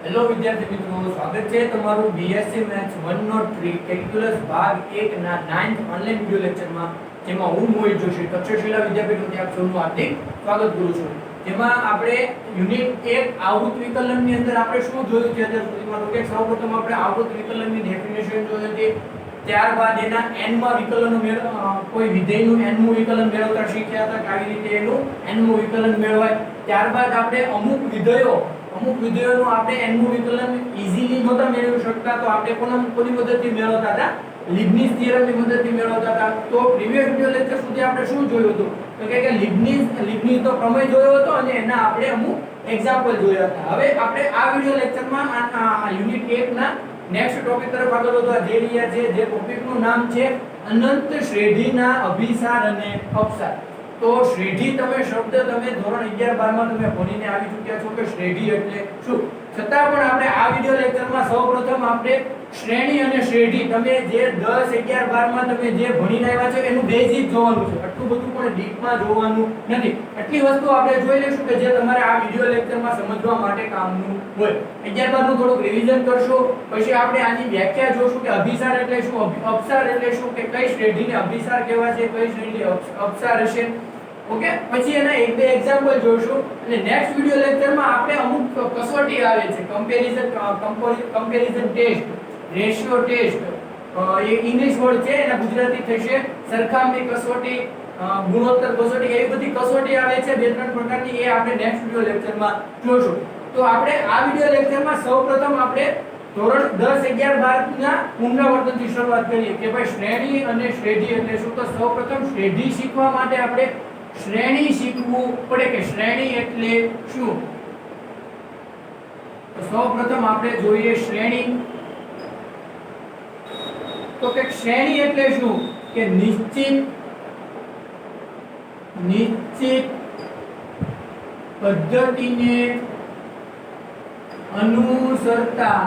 Hello વિદ્યાર્થી મિત્રો, સ્વાગત છે તમારું બીએસસી મેથ્સ 103 કેલ્ક્યુલસ ભાગ 1 ના 9th ઓનલાઈન વિડિયો લેક્ચરમાં, જેમાં હું મોહિત જોશી તક્ષશિલા વિદ્યાપીઠમાંથી આપ સૌનું હાર્દિક સ્વાગત કરું છું। જેમાં આપણે યુનિટ 1 આવૃત વિકલનની અંદર આપણે શું જોયું છે અત્યાર સુધીમાં? તો કે સૌપ્રથમ આપણે આવૃત વિકલનની ડેફિનેશન જોઈ હતી, ત્યારબાદ એના n માં વિકલનો કોઈ વિધેયનું n મું વિકલન મેળવતા શીખ્યા હતા કે આવી રીતે એનું n મું વિકલન મેળવાય। ત્યારબાદ આપણે અમુક વિધેયોનું આપણે n મું વિકલન ઈઝીલી નહોતા મેળવી શકતા, તો આપણે કોની મદદથી મેળવતા હતા? લીબનીઝ થિયરમની મદદથી મેળવતા હતા। તો પ્રીવિયસ વિડિયો લેક્ચર સુધી આપણે શું જોયું હતું? તો કે લીબનીઝનો પ્રમેય જોયો હતો અને એના આપણે અમુક એક્ઝામ્પલ જોયા હતા। હવે આપણે આ વિડિયો લેક્ચરમાં યુનિટ 1 ના નેક્સ્ટ ટોપિક તરફ આગળ વધવા જઈ રહ્યા છે, જે ટોપિકનું નામ છે અનંત શ્રેઢીના અભિસાર અને અપસાર। તો શ્રેઢી શબ્દ તમે ધોરણ 11 12 માં તમે ભણીને આવી ચૂક્યા છો કે શ્રેઢી એટલે શું। છતાં પણ આપણે આ વિડિયો લેક્ચરમાં સૌપ્રથમ આપણે શ્રેણી અને શ્રેઢી તમે જે 10 11 12 માં તમે જે ભણીને આવ્યા છો એનું બેઝિક જોવાનું છે, આટલું બધું પણ ડીપમાં જોવાનું નથી। એટલી વસ્તુ આપણે જોઈ લઈશું કે જે તમારે આ વિડિયો લેક્ચરમાં સમજવા માટે કામનું હોય। 11 12 નું થોડુંક રિવિઝન કરશો, પછી આપણે આની વ્યાખ્યા જોશું કે અભિસાર એટલે શું, અપસાર એટલે શું, કે કઈ શ્રેઢીને અભિસાર કહેવાય છે, કઈ શ્રેઢી અપસાર હશે। ઓકે, પછી એના એક બે એક્ઝામ્પલ જોઈશું અને નેક્સ્ટ વિડિયો લેક્ચરમાં આપણે અમુક કસોટી આવે છે, કમ્પેરિઝન ટેસ્ટ, રેશિયો ટેસ્ટ, એ ઇંગ્લિશ વર્ડ છે, એના ગુજરાતી થશે સરખામણી કસોટી, ગુણોત્તર કસોટી, એવી બધી કસોટી આવે છે બે ત્રણ પ્રકારની, એ આપણે નેક્સ્ટ વિડિયો લેક્ચરમાં જોઈશું। તો આપણે આ વિડિયો લેક્ચરમાં સૌપ્રથમ આપણે ધોરણ 10 11 12 ના પુનરાવર્તનથી શરૂઆત કરીએ કે ભાઈ શ્રેણી અને શ્રેઢી એટલે શું। તો સૌપ્રથમ શ્રેઢી શીખવા માટે આપણે શ્રેણી શીખવું પડે કે શ્રેણી એટલે શું। તો સૌપ્રથમ આપણે જોઈએ શ્રેણી। તો કે શ્રેણી એટલે શું કે નિશ્ચિત પદ્ધતિને અનુસરતા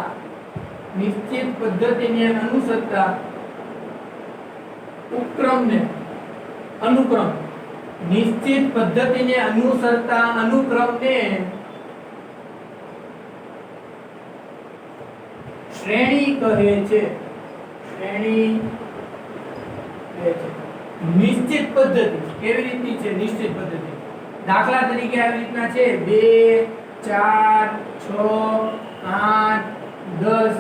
અનુક્રમ નિશ્ચિત પદ્ધતિને અનુસરતા અનુક્રમને શ્રેણી કહે છે। નિશ્ચિત પદ્ધતિ કેવી રીતની છે? નિશ્ચિત પદ્ધતિ દાખલા તરીકે આવી રીતના છે 2 4 6 8 10।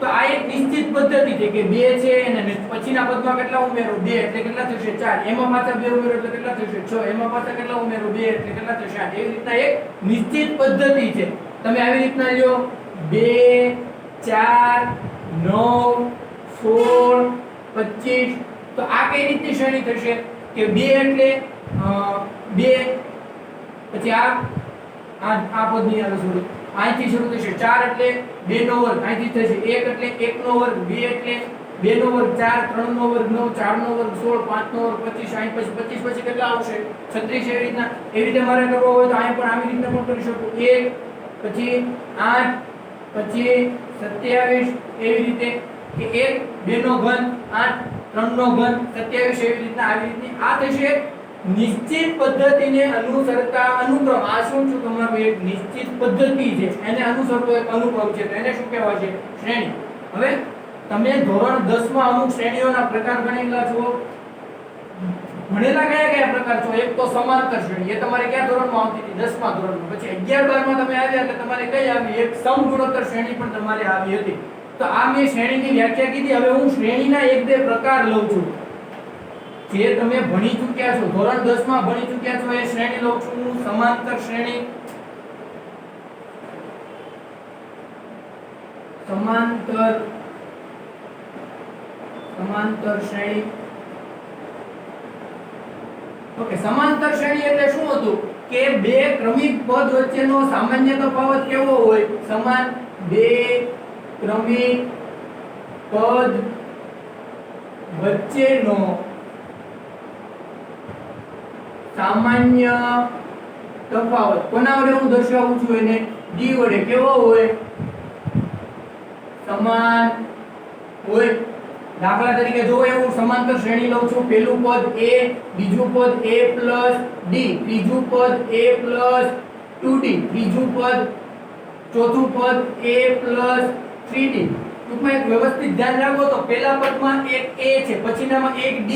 તો આ એક નિશ્ચિત પદ્ધતિ છે કે 2 છે અને પછીના પદમાં કેટલા ઉમેરો 2 એટલે કેટલા થશે 4, એમાં પાછા 2 ઉમેરો એટલે કેટલા થશે 6, એમાં પાછા કેટલા ઉમેરો 2 એટલે કેટલા થશે 8। એવી રીતના એક નિશ્ચિત પદ્ધતિ છે। તમે આવી રીતના લ્યો 2 4 9 16 25। તો આ કઈ રીતની શ્રેણી થશે કે 2 એટલે 2, પછી આ પદની આવે શરૂ, અહીંથી શરૂ થશે 4 એટલે 2 નો વર્ગ, અહીંથી થશે 1 એટલે 1 નો વર્ગ, 2 એટલે 2 નો વર્ગ, 4 3 નો વર્ગ 9, 4 નો વર્ગ 16, 5 નો વર્ગ 25, અહીં પછી 25 પછી કેટલા આવશે 36। એવી રીતે મારે કરવો હોય તો અહીં પણ આવી રીતના પણ કરી શકું, 1 પછી 8 પછી 27, એવી રીતે કે 1 2 નો ઘન 8 3 નો ઘન 27, એવી રીતના આવી રીતની આ થશે નિશ્ચિત પદ્ધતિને અનુસરતા અનુક્રમ। આ શું છે? તમારું એક નિશ્ચિત પદ્ધતિ છે, એને અનુસરતો એક અનુક્રમ છે, તો એને શું કહેવાય છે? શ્રેણી। હવે તમે ધોરણ 10 માં અમુક શ્રેણીઓના પ્રકાર ભણેલા છો, ભણેલા કયા પ્રકાર છો? એક તો સમાંતર શ્રેણી, એ તમારે કયા ધોરણમાં આવતી હતી? 10મા ધોરણમાં। પછી 11 12 માં તમે આવ્યા એટલે તમારે કઈ આવી? એક સમગુણોત્તર શ્રેણી પણ તમારે આવી હતી। તો આ મેં શ્રેણીની વ્યાખ્યા કીધી। હવે હું શ્રેણીના એક બે પ્રકાર લઉં છું જે તમે ભણી ચૂક્યા છો, ધોરણ 10 માં ભણી ચૂક્યા છો, એ શ્રેણી લઉં છું હું। સમાંતર શ્રેણી, સમાંતર શ્રેણી। ઓકે, સમાંતર શ્રેણી એટલે શું હતું કે બે ક્રમિક પદ વચ્ચેનો સામાન્ય તફાવત કેવો હોય? સમાન બે ક્રમિક પદ વચ્ચેનો સામાન્ય તફાવત કોના વડે હું દર્શાવું છું? એને ડી વડે। કેવો હોય? સમાન હોય। દાખલા તરીકે જો હું સમાંતર શ્રેણી લઉં છું, પહેલું પદ a, બીજું પદ a + d, ત્રીજું પદ a + 2d, ત્રીજું પદ ચોથું પદ a + 3d. ટૂંકમાં એક વ્યવસ્થિત ધ્યાન રાખો તો પહેલા પદમાં એક a છે, પછીનામાં એક d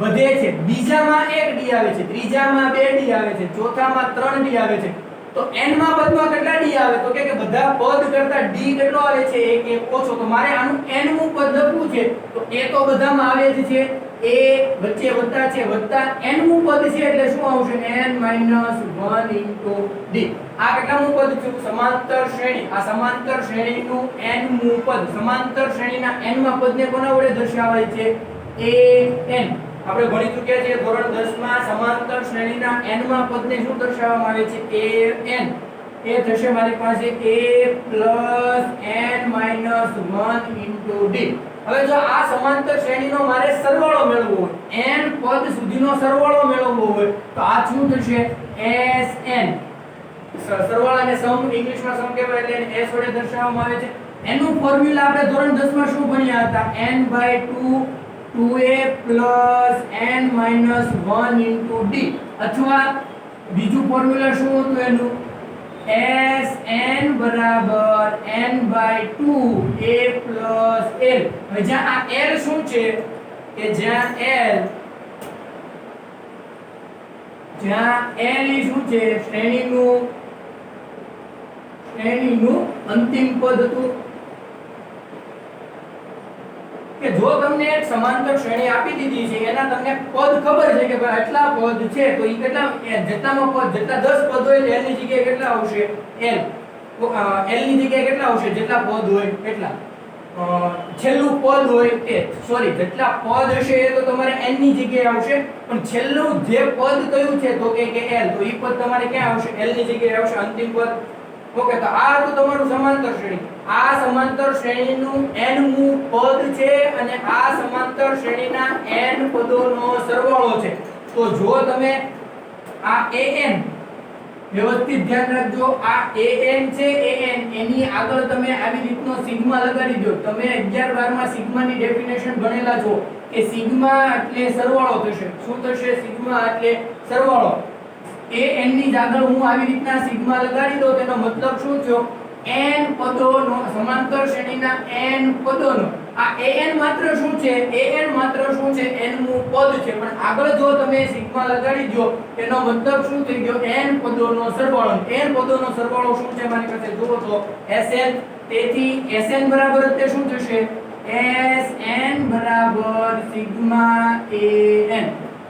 વધે છે, બીજામાં એક d આવે છે, ત્રીજામાં 2d આવે છે, ચોથામાં 3d આવે છે. તો n માં પદમાં કેટલા d આવે? તો કે બધા પદ કરતા d કેટલો આવે છે? એક ઓછો. તો મારે આનું n મું પદ લખવું છે તો a તો બધામાં આવે જ છે, a વચ્ચે વત્તા છે, વત્તા n મું પદ છે એટલે શું આવશે? n - 1 * d. આ કેટલામું પદ છે? સમાંતર શ્રેણી. આ સમાંતર શ્રેણીનું n મું પદ. સમાંતર શ્રેણીના n માં પદને કોના વડે દર્શાવાય છે? an. આપણે ભણી ચૂક્યા છીએ ધોરણ 10 માં સમાંતર શ્રેણીના n માં પદને શું દર્શાવવામાં આવે છે? an. એ થશે મારી પાસે a + n - 1 * d. હવે જો આ સમાંતર શ્રેણીનો મારે સરવાળો મેળવવો હોય, n પદ સુધીનો સરવાળો મેળવવો હોય તો આ શું થશે? Sn. સરવાળાને સમ ઇંગ્લિશમાં સમ કહેવાય એટલે એને s વડે દર્શાવવામાં આવે છે. એનું ફોર્મ્યુલા આપણે ધોરણ 10 માં શું ભણ્યા હતા? n/2 2a + n - 1 * d. અથવા બીજું ફોર્મ્યુલા શું હતું એનું? Sn = n/2 a + l. હવે જ્યાં આ l શું છે કે જ્યાં l ઈ શું છે? શ્રેણીનું અંતિમ પદ હતું. કે જો તમને એક સમાંતર શ્રેણી આપી દીધી છે, એના તમને પદ ખબર છે કે ભાઈ આટલા પદ છે, તો ઈ કેટલા જેટલામાં પદ જેટલા 10 પદ હોય એટલે એની જગ્યાએ કેટલા આવશે? l. l ની જગ્યાએ કેટલા આવશે? જેટલા પદ હોય એટલા. છેલ્લું પદ હોય એ સોરી જેટલા પદ હશે એ તો તમારે n ની જગ્યાએ આવશે, પણ છેલ્લું જે પદ કયું છે તો કે l, તો ઈ પદ તમારે ક્યાં આવશે? l ની જગ્યાએ આવશે, અંતિમ પદ. ઓકે, તો આ તો તમારું સમાંતર શ્રેણી. આ સમાંતર શ્રેણીનું n મું પદ છે અને આ સમાંતર શ્રેણીના n પદોનો સરવાળો છે. તો જો તમે આ an વ્યવસ્થિત ધ્યાન રાખજો, આ an છે, an એની આગળ તમે આવી રીતનો સિગ્મા લગાડી દો. તમે 11 12 માં સિગ્માની ડેફિનેશન ભણેલા છો કે સિગ્મા એટલે સરવાળો થશે. શું થશે? સિગ્મા એટલે સરવાળો. an ની આગળ હું આવી રીતના સિગ્મા લગાડી દઉં તેનો મતલબ શું થયો? n પદોનો, સમાંતર શ્રેણીના n પદોનો. આ an માત્ર શું છે? an માત્ર શું છે? n મું પદ છે, પણ આગળ જો તમે સિગ્મા લગાડી દો તેનો મતલબ શું થઈ ગયો? n પદોનો સરવાળો. n પદોનો સરવાળો શું છે મારી પાસે? જુઓ તો Sn. તેથી Sn બરાબર તે શું થશે? Sn = sigma an.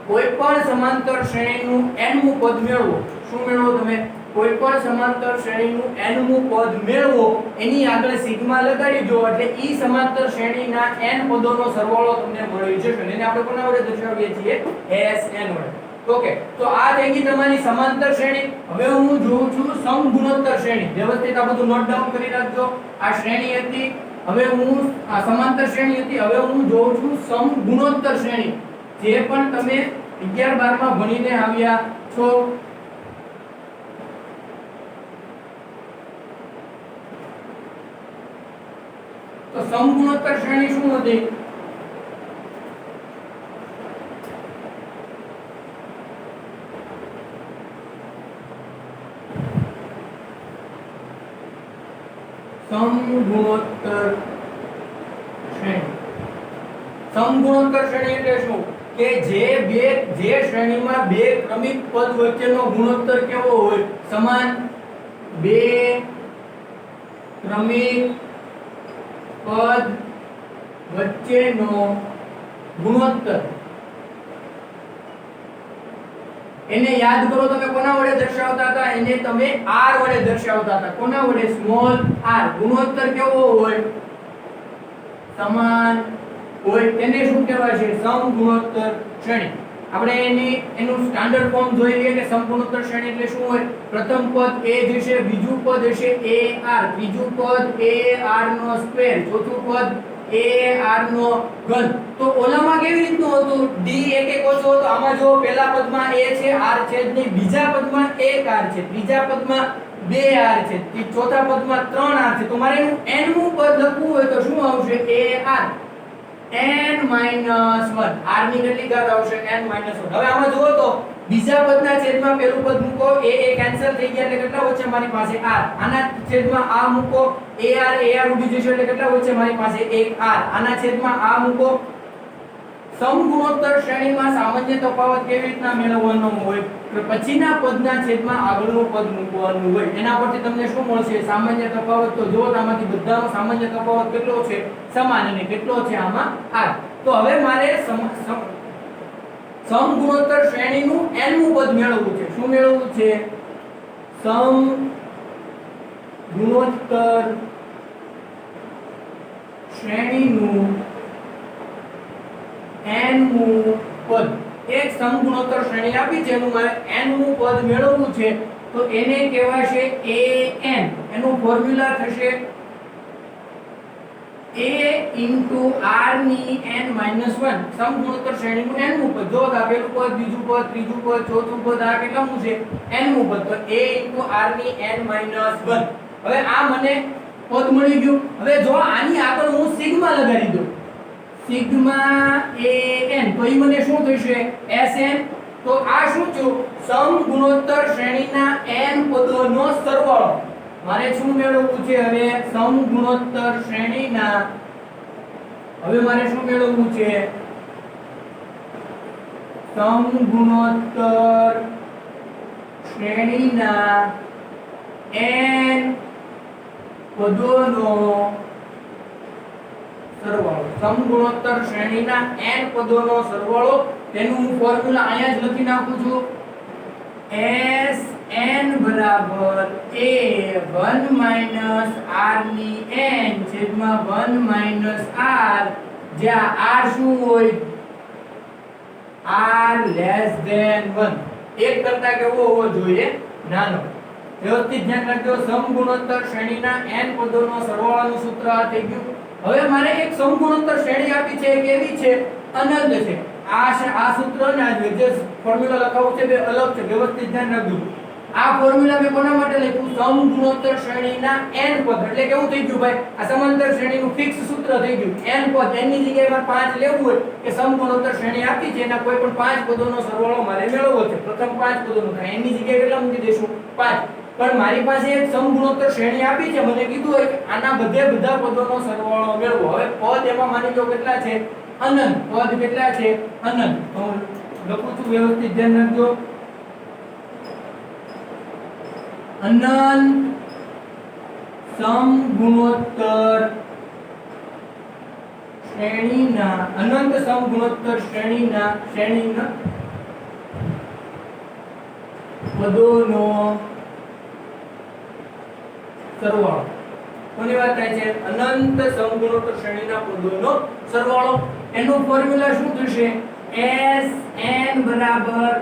કોઈ પણ સમાંતર શ્રેણીનું n મું પદ મેળવો. શું મેળવો તમે? કોઈ પણ સમાંતર શ્રેણીનું n મું પદ મેળવો, એની આગળ સિગ્મા લગાડી દો એટલે ઈ સમાંતર શ્રેણીના n પદોનો સરવાળો તમને મળી જશે. એને આપણે કોના વડે દર્શાવીએ છીએ? Sn વડે. ઓકે, તો આ થઈ ગઈ તમારી સમાંતર શ્રેણી. હવે હું જોઉં છું સમગુણોત્તર શ્રેણી. વ્યવસ્થિત આ બધું નોટ ડાઉન કરી રાખજો. આ શ્રેણી હતી, હવે હું આ સમાંતર શ્રેણી હતી, હવે હું જોઉં છું સમગુણોત્તર શ્રેણી. જે પણ તમે 11 12 માં ભણીને આવ્યા છો. તો સમગુણોત્તર શ્રેણી શું હતી? સમગુણોત્તર શ્રેણી. સમગુણોત્તર શ્રેણી એટલે શું? કે જે શ્રેણીમાં બે ક્રમિક પદ વચ્ચેનો ગુણોત્તર કેવો હોય? સમાન. બે ક્રમિક પદ વચ્ચેનો ગુણોત્તર. એને યાદ કરો, તમે કોના વડે દર્શાવતા હતા? એને તમે r વડે દર્શાવતા હતા. કોના વડે? Small r. ગુણોત્તર કેવો હોય? સમાન હોય. તેને શું કહેવાય છે? સમગુણોત્તર શ્રેણી. આપણે એનું સ્ટાન્ડર્ડ ફોર્મ જોઈ લઈએ કે સમગુણોત્તર શ્રેણી એટલે શું હોય? પ્રથમ પદ a હશે, બીજું પદ હશે ar, ત્રીજું પદ ar નો સ્ક્વેર, ચોથું પદ ar નો ઘન. તો ઓલામાં કેવી રીતનું હતું? d એક એક ઓછો હતો. આમાં જો પહેલા પદમાં a છે, r છે જ નહીં. બીજા પદમાં 1r છે, ત્રીજા પદમાં 2r છે, ચોથા પદમાં 3r છે. તો મારે એનું n મું પદ લખવું હોય તો શું આવશે? ar n - 1. r ની કેટલી ઘાત આવશે? n - 1. હવે આમાં જુઓ તો બીજા પદના છેદમાં પેલું પદ મૂકો એ કેન્સલ થઈ ગયા એટલે કેટલા વધશે મારી પાસે r આના છેદમાં આ મૂકો ar ઉડી જશે એટલે કેટલા વધશે મારી પાસે 1r આના છેદમાં આ મૂકો સમગુણોત્તર શ્રેણીમાં સામાન્ય તફાવત કેવી રીતના મેળવવાનો હોય તો પછીના પદના છેદમાં આગળનું પદ મૂકવાનું હોય એના પરથી તમને શું મળશે સામાન્ય તફાવત તો જો આમાંથી બધાનો સામાન્ય તફાવત કેટલો છે સમાન અને કેટલો છે આમાં r તો હવે મારે સમગુણોત્તર શ્રેણીનું n મું પદ મેળવવું છે શું મેળવવું છે સમગુણોત્તર શ્રેણીનું n મું પદ એક સમગુણોત્તર શ્રેણી આપી છે એનું મારે n મું પદ મેળવવું છે તો એને કહેવાશે an એનું ફોર્મ્યુલા થશે a r ની n - 1 સમગુણોત્તર શ્રેણીનું n મું પદ જો આપેલું પદ બીજું પદ ત્રીજું પદ ચોથું પદ આ કેટલાનું છે n મું પદ તો a r ની n - 1 હવે આ મને પદ મળી ગયું હવે જો આની આગળ હું સિગ્મા લગાડી દઉં સિગ્મા an તો ઈ મને શું થશે sn તો આ શું થયું સમગુણોત્તર શ્રેણીના n પદોનો સરવાળો મારે શું મેળવવું છે હવે સમગુણોત્તર શ્રેણીના હવે મારે શું મેળવવું છે સમગુણોત્તર શ્રેણીના n પદોનો સરવાળો સમગુણોત્તર શ્રેણીના n પદોનો સરવાળો તેનું હું ફોર્મ્યુલા અહીંયા જ લખી નાખું છું Sn બરાબર a 1 r ની n છેદમાં 1 r જ્યાં r શું હોય r લેસ ધેન 1 એક કરતા કેવો હોવો જોઈએ નાનો વ્યવસ્થિત ધ્યાન રાખજો સમગુણોત્તર શ્રેણીના n પદોનો સરવાળાનું સૂત્ર આ થઈ ગયું હવે મારે એક સમગુણોત્તર શ્રેણી આપી છે કેવી છે અનંત છે આ સૂત્ર ને આ જે ફોર્મ્યુલા લખાવું છે બે અલગ છે વ્યવસ્થિત ધ્યાન રાખજો આ ફોર્મ્યુલા મેં કોના માટે લખ્યું સમગુણોત્તર શ્રેણીના n પદ એટલે કેવું થઈ ગયું ભાઈ આ સમાંતર શ્રેણીનું ફિક્સ સૂત્ર થઈ ગયું n પદ n ની જગ્યાએ મારે 5 લેવું હોય કે સમગુણોત્તર શ્રેણી આપી છે એના કોઈ પણ 5 પદોનો સરવાળો મારે મેળવવો છે પ્રથમ 5 પદોનો તો n ની જગ્યાએ કેટલા મૂકી દેશું 5 પણ મારી પાસે એક સમગુણોત્તર શ્રેણી આપી છે મને કીધું હોય કે આના બધા પદોનો સરવાળો મેળવો હવે પદ એમાં માની લો કેટલા છે અનંત પદ કેટલા છે અનંત તો હું લખું છું વ્યવસ્થિત ધ્યાન રાખજો અનંત સમગુણોત્તર શ્રેણીના પદોનો સરવાળો કોની વાત થાય છે અનંત સમગુણોત્તર શ્રેણીના પદોનો સરવાળો એનું ફોર્મ્યુલા શું થશે Sn બરાબર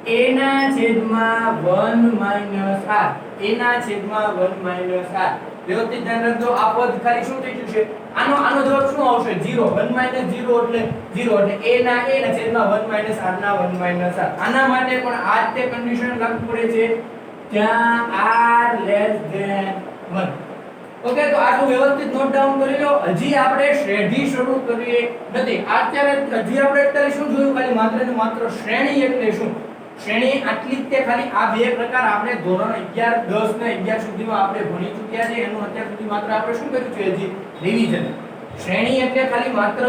a ના છેદમાં 1 - r a ના છેદમાં 1 - r વ્યવસ્થિત ધ્યાન રાખજો આ પદ ખાલી શું થઈ જશે આનો જવાબ શું આવશે 0 1 - 0 એટલે 0 એટલે a ના છેદમાં 1 - r ના 1 - r આના માટે પણ આ જ તે કન્ડિશન લાગુ પડે છે ત્યાં r લેસ ધેન 1 ઓકે તો આટલું વ્યવસ્થિત નોટ ડાઉન કરી લો હજી આપણે શ્રેણી શરૂ કરીએ નથી અત્યારે હજી આપણે અત્યારે શું જોયું ખાલી માત્ર ને માત્ર શ્રેણી એટલે શું શ્રેણી આટલી જ તે ખાલી આ બે પ્રકાર આપણે ધોરણ 11 10 ને 11 સુધીમાં આપણે ભણી ચૂક્યા છે એનું અત્યાર સુધી માત્ર આપણે શું કર્યું છે હજી રિવિઝન શ્રેણી એટલે ખાલી માત્ર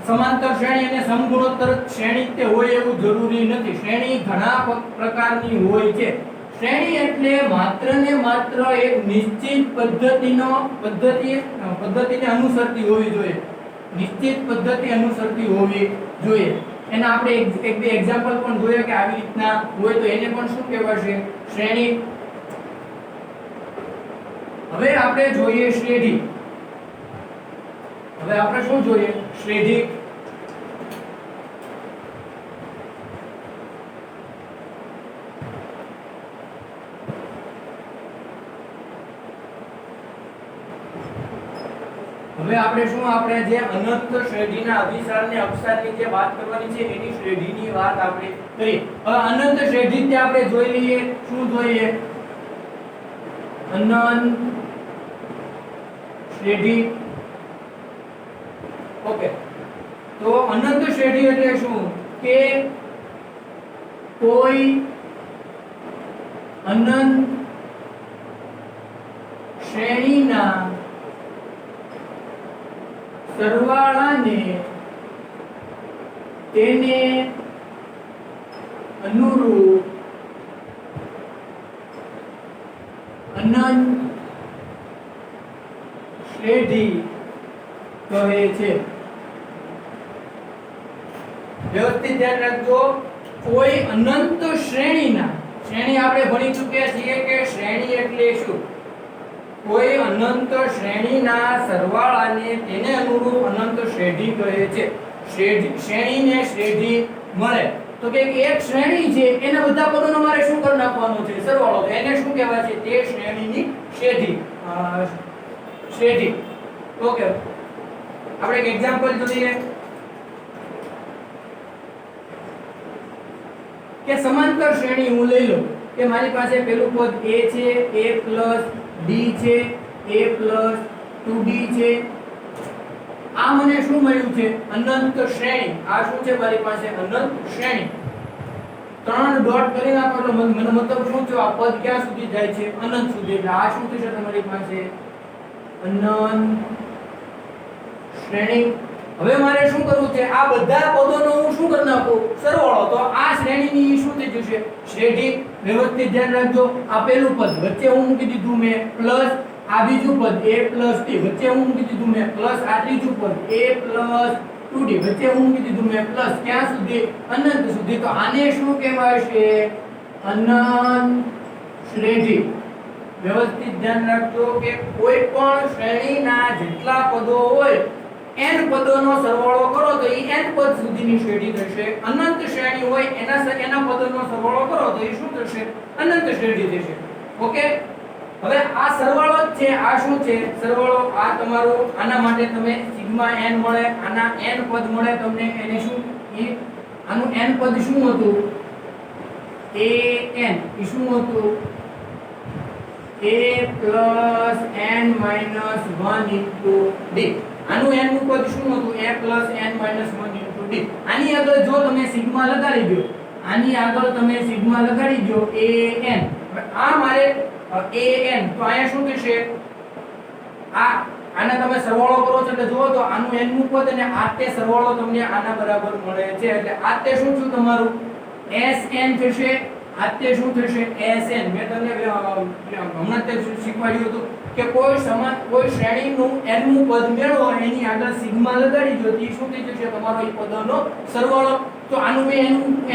સમાંતર શ્રેણી અને સમગુણોત્તર શ્રેણી તે હોય એવું જરૂરી નથી શ્રેણી ઘણા પ્રકારની હોય છે શ્રેણી એટલે માત્ર ને માત્ર એક નિશ્ચિત પદ્ધતિને અનુસરતી હોવી જોઈએ નિશ્ચિત પદ્ધતિ અનુસરતી હોવી જોઈએ એના આપણે એક બે એક્ઝામ્પલ પણ જોયા કે આવી રીતના હોય તો એને પણ શું કહેવાશે શ્રેણી હવે આપણે જોઈએ શ્રેણી હવે આપણે શું જોઈએ શ્રેણી હવે આપણે શું આપણે જે અનંત શ્રેણીના અભિસાર ને અપસારની જે વાત કરવાની છે એની શ્રેણીની વાત આપણે કરી હવે અનંત શ્રેણી તે આપણે જોઈ લઈએ શું જોઈએ અનંત શ્રેણી ઓકે તો અનંત શ્રેણી એટલે શું કે કોઈ અનંત શ્રેણીના સરવાળાને તેને અનુરૂપ અનંત શ્રેણી કહે છે. વ્યવસ્થિત ધ્યાન રાખજો. કોઈ અનંત શ્રેણીના, શ્રેણી આપણે ભણી ચૂક્યા છીએ કે શ્રેણી એટલે શું? કોઈ અનંત શ્રેણીના સરવાળાને તેને અનુરૂપ અનંત શ્રેણી કહે છે. શ્રેણીને શ્રેણી મળે તો કે એક શ્રેણી છે એના બધા પદોનો મારે શું કરી નાખવાનો છે? સરવાળો. તો એને શું કહેવાય છે? તે શ્રેણીની શ્રેણી. શ્રેણી. ઓકે, આપણે એક એક્ઝામ્પલ જોઈએ કે સમાંતર શ્રેણી હું લઈ લઉં કે મારી પાસે પેલું પદ a છે, a + d છે, a + 2d છે. આ મને શું મળ્યું છે? અનંત શ્રેણી. આ શું છે મારી પાસે? અનંત શ્રેણી. 3 ડોટ કરી નાખો એટલે મને મતલબ શું છે? આ પદ ક્યાં સુધી જાય છે? અનંત સુધી. એટલે આ શું થશે તમારી પાસે? અનંત શ્રેણી. હવે મારે શું કરવું છે? આ બધા પદોનો હું શું કરી નાખું? સરવાળો. તો આ શ્રેણીની શું થઈ જશે? શ્રેણી. વ્યવસ્થિત ધ્યાન રાખજો. આ પેલું પદ વચ્ચે હું મૂકી દીધું મેં પ્લસ, આ બીજું પદ a + t વચ્ચે હું મૂકી દીધું મેં પ્લસ, આ ત્રીજું પદ a + 2d વચ્ચે હું મૂકી દીધું મેં પ્લસ. ક્યાં સુધી? અનંત સુધી. તો આને શું કહેવાય છે? અનંત શ્રેણી. વ્યવસ્થિત ધ્યાન રાખજો કે કોઈ પણ શ્રેણીના જેટલા પદો હોય n પદોનો સરવાળો કરો તો એ n પદ સુધીની શ્રેણી થશે. અનંત શ્રેણી હોય એના પદોનો સરવાળો કરો તો એ શું થશે? અનંત શ્રેણી થશે. ઓકે, હવે આ સરવાળો જ છે. આ શું છે? સરવાળો. આ તમારું આના માટે તમે સિગ્મા n મળે, આના n પદ મળે તમને. એને શું? આનું n પદ શું હતું? a n. એ શું હતું? a + n - 1 * d. આનું n નું પદ શું હતું? a + n - 1 * d. આની આગળ જો તમે સિગ્મા લગાડી દો, આની આગળ તમે સિગ્મા લગાડી દો a n. આ મારે a n. તો અહીંયા શું થશે? આના તમે સરવાળો કરો છો એટલે જુઓ તો આનું n નું પદ અને આ તે સરવાળો તમને આના બરાબર મળે છે. એટલે આ તે શું થયું તમારું? sn થશે. આ તે શું થશે? sn. મેં તમને હમણાં જ શીખવાડ્યું હતું કે કોઈ શ્રેણીનું n નું પદ મેળવો, એની આગળ સિગ્મા લગાડી દો તો શું થઈ જશે? તમારો એ પદોનો સરવાળો. તો આનું મેં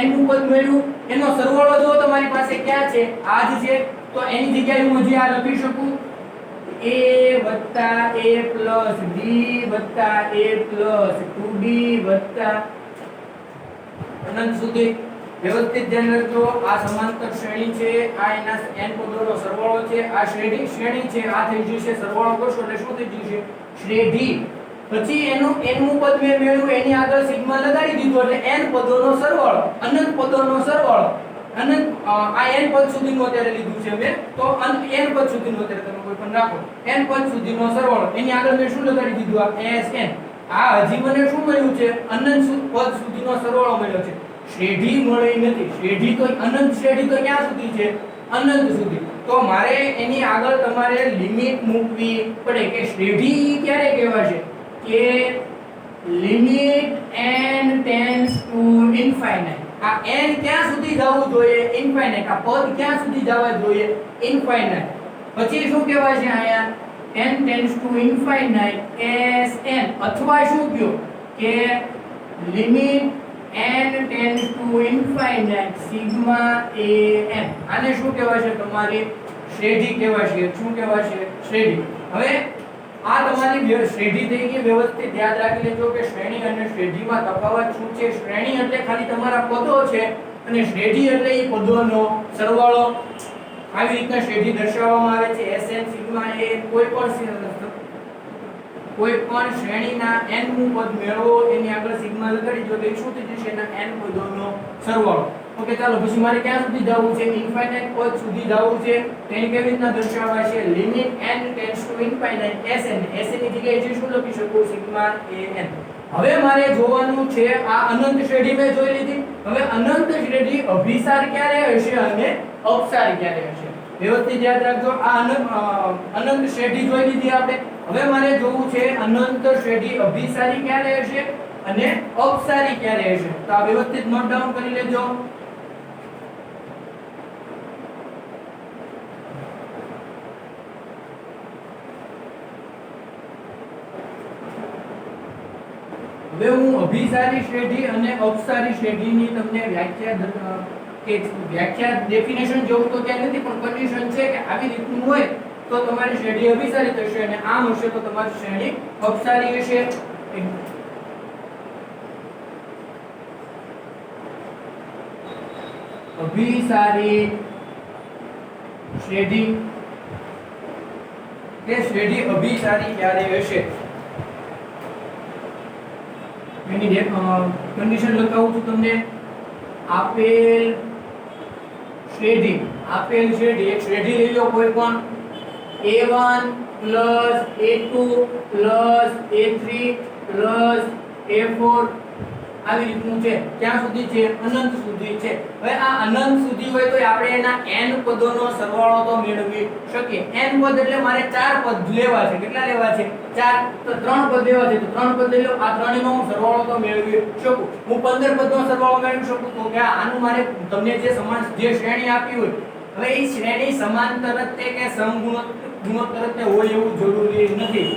n નું પદ મેળવ્યું, એનો સરવાળો જો તમારી પાસે ક્યાં છે? આ જ છે. તો એની જગ્યાએ હું હજી આ લખી શકું a + a + b + a + 2d + અનંત સુધી. વ્યવસ્થિત ધ્યાન રાખજો. આ સમાંતર શ્રેણી છે. આ એના n પદોનો સરવાળો છે. આ શ્રેણી છે. આ થઈ જશે સરવાળો કરશો એટલે શું થઈ જશે? શ્રેણી. પછી એનું n નું પદ મેં મેળવ્યું, એની આગળ સિગ્મા લગાડી દીધો એટલે n પદોનો સરવાળો, અનંત પદોનો સરવાળો. અનંત આ n પદ સુધીનું અત્યારે લીધું છે મેં. તો n પદ સુધીનું અત્યારે તમે કોઈ પણ રાખો. n પદ સુધીનો સરવાળો. એની આગળ મેં શું લગાડી દીધું? આ sn. આ હજી મને શું મળ્યું છે? અનંત પદ સુધીનો સરવાળો મળ્યો છે. શ્રેણી મળી નથી. શ્રેણી તો અનંત શ્રેણી તો ક્યાં સુધી છે? અનંત સુધી. તો મારે એની આગળ તમારે લિમિટ મૂકવી પડે કે શ્રેણી ક્યારે કહેવાશે? કે limit n tends to infinite. આ n ક્યાં સુધી જવું જોઈએ? ઇન્ફાઇનાઇટ. આ પદ ક્યાં સુધી જવા જોઈએ? ઇન્ફાઇનાઇટ. પછી શું કહેવાય છે અહીંયા? n tends to infinite sn. અથવા શું કહ્યું કે limit n tends to infinite sigma an. આને શું કહેવાય છે? તમારી શ્રેણી કહેવાય છે. શું કહેવાય છે? શ્રેણી. હવે આ તમારી શ્રેણી થઈ ગઈ. વ્યવસ્થિત યાદ રાખી લેજો કે શ્રેણી અને શ્રેણીમાં તફાવત શું છે? શ્રેણી એટલે ખાલી તમારા પદો છે અને શ્રેણી એટલે એ પદોનો સરવાળો. આવી રીતના શ્રેણી દર્શાવવામાં આવે છે. sn sigma a. કોઈ પણ શ્રેણીના n નું પદ મેળવો, એની આગળ સિગ્મા લગાડી દો એટલે શું થઈ જશે? એના n પદોનો સરવાળો. ઓકે, ચાલો પછી મારે ક્યાં સુધી જવું છે? ઇન્ફાઇનાઇટ પદ સુધી જવું છે. તેને કેવી રીતના દર્શાવાય છે? Limit n tends to infinite sn. sn ની જગ્યાએ જે શું લખી શકું? Sigma an. હવે મારે જોવાનું છે આ અનંત શ્રેઢી મેં જોઈ લીધી. હવે અનંત શ્રેઢી અભિસાર ક્યારે હશે અને અપસારી ક્યારે હશે વ્યવસ્થિત યાદ રાખજો. આ અનંત શ્રેઢી જોઈ લીધી આપણે. હવે મારે જોવું છે અનંત શ્રેઢી અભિસારી ક્યારે હશે અને અપસારી ક્યારે હશે. તો આ વ્યવસ્થિત નોટ ડાઉન કરી લેજો. હવે હું અભિસારી શ્રેઢી અને અપસારી શ્રેઢીની તમને વ્યાખ્યા ડેફિનેશન જોઉં તો ત્યાં નથી, પણ કન્ડિશન છે કે આવી રીતનું હોય તો તમારી શ્રેઢી અભિસારી થશે અને આમ હશે તો તમારી શ્રેણી અપસારી હશે. અભિસારી શ્રેઢી કે શ્રેઢી અભિસારી ક્યારે હશે એની કન્ડિશન લખાવું છું તમને. આપેલ શ્રેઢી એક શ્રેઢી લઈ લો કોઈ પણ a1 a2 a3 a4 આવી રીતનું છે. ક્યાં સુધી છે? અનંત સુધી છે. હવે આ અનંત સુધી હોય તો આપણે એના n પદોનો સરવાળો તો મેળવી શકીએ. n પદ એટલે મારે 4 પદ લેવા છે. કેટલા લેવા છે? 4. તો 3 પદ લેવા છે તો 3 પદ લઈ લો. આ ત્રણેયનો હું સરવાળો તો મેળવી શકું. હું 15 પદનો સરવાળો મેળવી શકું તો કે આનું મારે તમને જે શ્રેણી આપી હોય, હવે એ શ્રેણી સમાંતર જ કે સમગુણોત્તર જ હોય એવું જરૂરી નથી.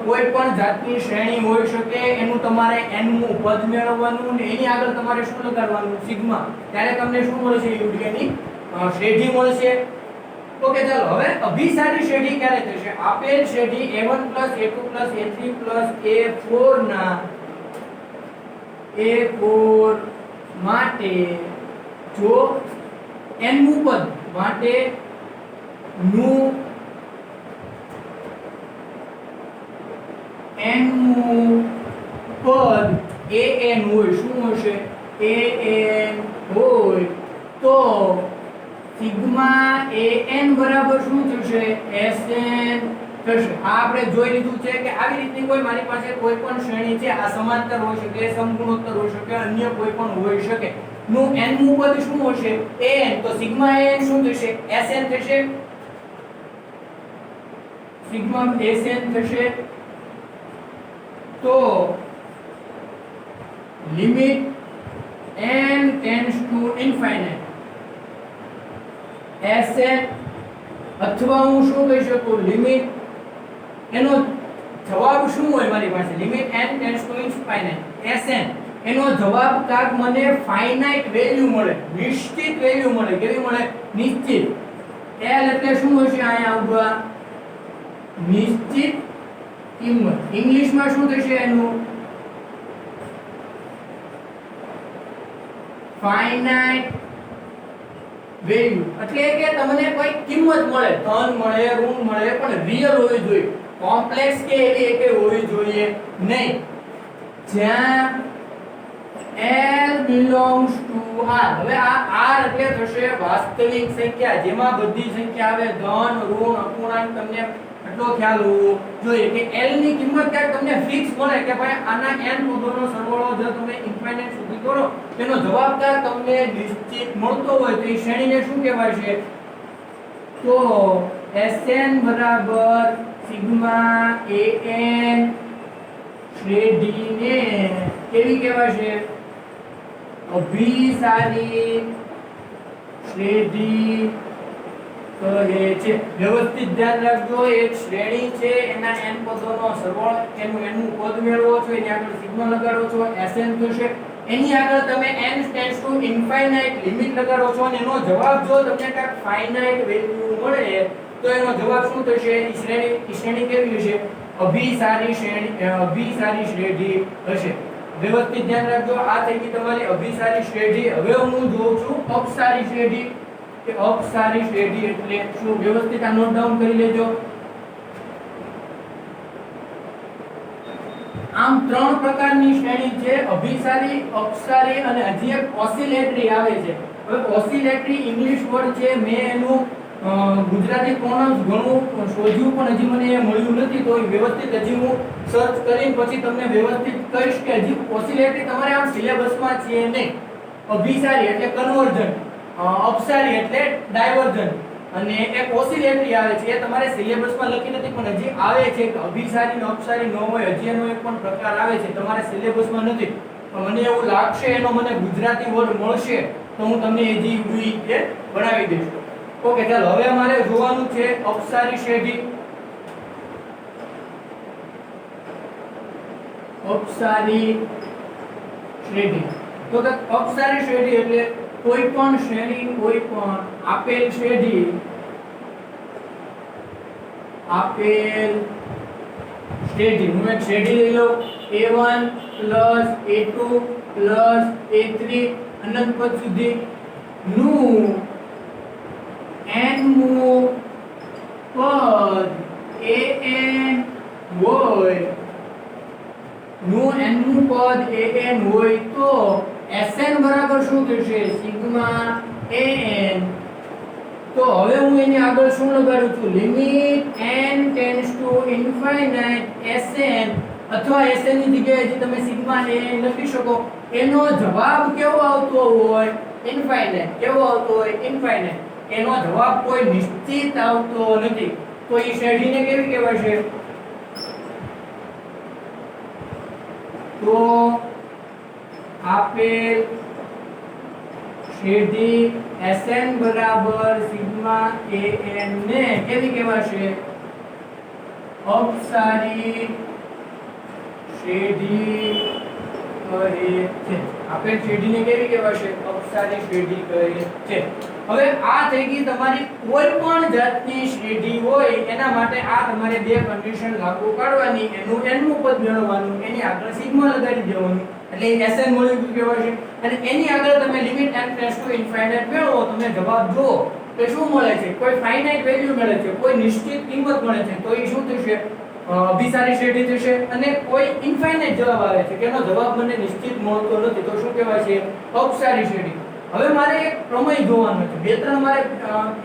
કોઈ પણ જાતની શ્રેણી હોઈ શકે. એનું તમારે n નું પદ મેળવવાનું ને એની આગળ તમારે શું લગાડવાનું? સિગ્મા. ત્યારે તમને શું મળશે? યુડિયાની શ્રેઢી મળશે. ઓકે, ચાલો હવે અભિસારી શ્રેઢી ક્યારે થશે? આપેલ શ્રેઢી a1 a2 a3 a4 ના a4 માટે જો n નું પદ માટે નું n નું પદ an હોય. શું હશે? an હોય તો સિગ્મા an બરાબર શું થશે? Sn થશે. આ આપણે જોઈ લીધું છે કે આવી રીતની કોઈ મારી પાસે કોઈ પણ શ્રેણી છે, આ સમાંતર હોઈ શકે, સમગુણોત્તર હોઈ શકે, અન્ય કોઈ પણ હોઈ શકે. નું n નું પદ શું હશે? an. તો સિગ્મા an શું થશે? Sn થશે. સિગ્મા Sn થશે. તો limit n tends to infinite Sn, અથવા હું શું કહી શકું? લિમિટ, એનો જવાબ શું હોય મારી પાસે? Limit n tends to infinite Sn. એનો જવાબ કાક મને ફાઇનાઇટ વેલ્યુ મળે, નિશ્ચિત વેલ્યુ મળે. કેવી મળે? નિશ્ચિત. l એટલે શું હશે? અહીંયા આવવા નિશ્ચિત કિંમત. ઇંગ્લિશમાં શું થશે એનું? Finite value. એટલે કે તમને કોઈ કિંમત મળે, ધન મળે, ઋણ મળે, પણ રિયલ હોવી જોઈએ. કોમ્પ્લેક્સ કે એવી કે હોવી જોઈએ નહીં. જ્યાં l belongs to r. હવે આ r એટલે થશે વાસ્તવિક સંખ્યા, જેમાં બધી સંખ્યા આવે, ધન, ઋણ, અપૂર્ણાંક. તમને એટલો ખ્યાલ હોવો જોઈએ કે l ની કિંમત ક્યાંક તમને ફિક્સ મળે કે ભાઈ આના n પદોનો સરવાળો જો તમે ઇન્ફાઇનાઇટ સુધી કરો તેનો જવાબ ક્યાંક તમને નિશ્ચિત મળતો હોય તો એ શ્રેણીને શું કહેવાય છે? તો Sn બરાબર સિગ્મા an શ્રેઢીને કેવી કહેવાય છે? અભિસારી શ્રેઢી કહે છે. વ્યવસ્થિત ધ્યાન રાખજો. એક શ્રેણી છે, એના n પદોનો સરવાળો, એનું n નું પદ મેળવો છો, એની આગળ સિગ્મા લગાડો છો, Sn થશે. એની આગળ તમે n tends to infinite limit લગાડો છો અને એનો જવાબ જો તમને કાંઈક ફાઇનાઇટ વેલ્યુ મળે તો એનો જવાબ શું થશે? ઈ શ્રેણી કેવી હશે? અભિસારી શ્રેઢી હશે. વ્યવસ્થિત ધ્યાન રાખજો. આ થઈ ગઈ તમારી અભિસારી શ્રેઢી. હવે હું જોઉં છું અપસારી શ્રેઢી. કે અપસારી શ્રેઢી એટલે શું? વ્યવસ્થિત આ નોટ ડાઉન કરી લેજો. આમ 3 પ્રકારની શ્રેણી છે: અભિસારી, અપસારી અને હજી એક ઓસિલેટરી આવે છે. હવે ઓસિલેટરી ઇંગ્લિશ વર્ડ છે, મેં એનું ગુજરાતી પ્રોનાઉન્સ ઘણું શોધ્યું પણ હજી મને એ મળ્યું નથી, તો વ્યવસ્થિત હજી હું સર્ચ કરીને પછી તમને વ્યવસ્થિત કહીશ કે હજી ઓસિલેટરી તમારે આમ સિલેબસમાં છે નહીં. અભિસારી એટલે કન્વર્જન, અપસારી એટલે ડાયવર્જન અને એક ઓસિલેટરી આવે છે એ તમારે સિલેબસમાં લખી નથી પણ હજી આવે છે કે અભિસારી ને અપસારી ન હોય હજી એનો એક પણ પ્રકાર આવે છે તમારે સિલેબસમાં નથી. મને એવું લાગશે એનો મને ગુજરાતી વર્ડ મળશે તો હું તમને હજી બનાવી દઈશ. ઓકે ચાલો હવે અમારે જોવાનું છે અપસારી શેઢી. અપસારી શ્રેણી તો કે અપસારી શ્રેણી એટલે કોઈ પણ શ્રેણી, કોઈ પણ આપેલ શ્રેણી, આપેલ શ્રેણી હું એક શ્રેણી લઈ લઉં a1 a2 a3 અનંત પદ સુધી નું nમું પદ an હોય, નું nમું પદ an હોય તો Sn બરાબર શું થશે? Sigma an. તો હવે હું એની આગળ શું લગાડું છું? Limit n tends to infinite Sn અથવા Sn ની જગ્યાએ જે તમે સિગ્મા an લખી શકો એનો જવાબ કેવો આવતો હોય? ઇન્ફાઇનાઇટ. કેવો આવતો હોય? ઇન્ફાઇનાઇટ. એનો જવાબ કોઈ નિશ્ચિત આવતો નથી. તો એ શ્રેણીને કેવી કહેવાશે? તો આપેલ શ્રેણી Sn બરાબર સિગ્મા an ને કેવી કહેવાશે? અપસારી શ્રેણી કહે છે. આપેલ શ્રેણીને કેવી કહેવાશે? અપસારી શ્રેણી કહે છે. હવે આ થઈ ગઈ તમારી કોઈ પણ જાતની શ્રેણી હોય એના માટે આ તમારે બે કન્ડિશન લાગુ પાડવાની, એનું nમું પદ મેળવવાનું, એની આગળ સિગ્મા લગાડી દેવાનું એટલે Sn મળી ગયું કહેવાશે. અને એની આગળ તમે limit n tends to infinite મેળવો, તમે જવાબ જો કે શું મળે છે? કોઈ ફાઇનાઇટ વેલ્યુ મળે છે, કોઈ નિશ્ચિત કિંમત મળે છે, તો એ શું થશે? અભિસારી શ્રેણી થશે. અને કોઈ ઇન્ફાઇનાઇટ જવાબ આવે છે કે એનો જવાબ મને નિશ્ચિત મળતો નથી, તો શું કહેવાય છે? અપસારી શ્રેણી. હવે મારે એક પ્રમેય જોવાનો છે, બે ત્રણ મારે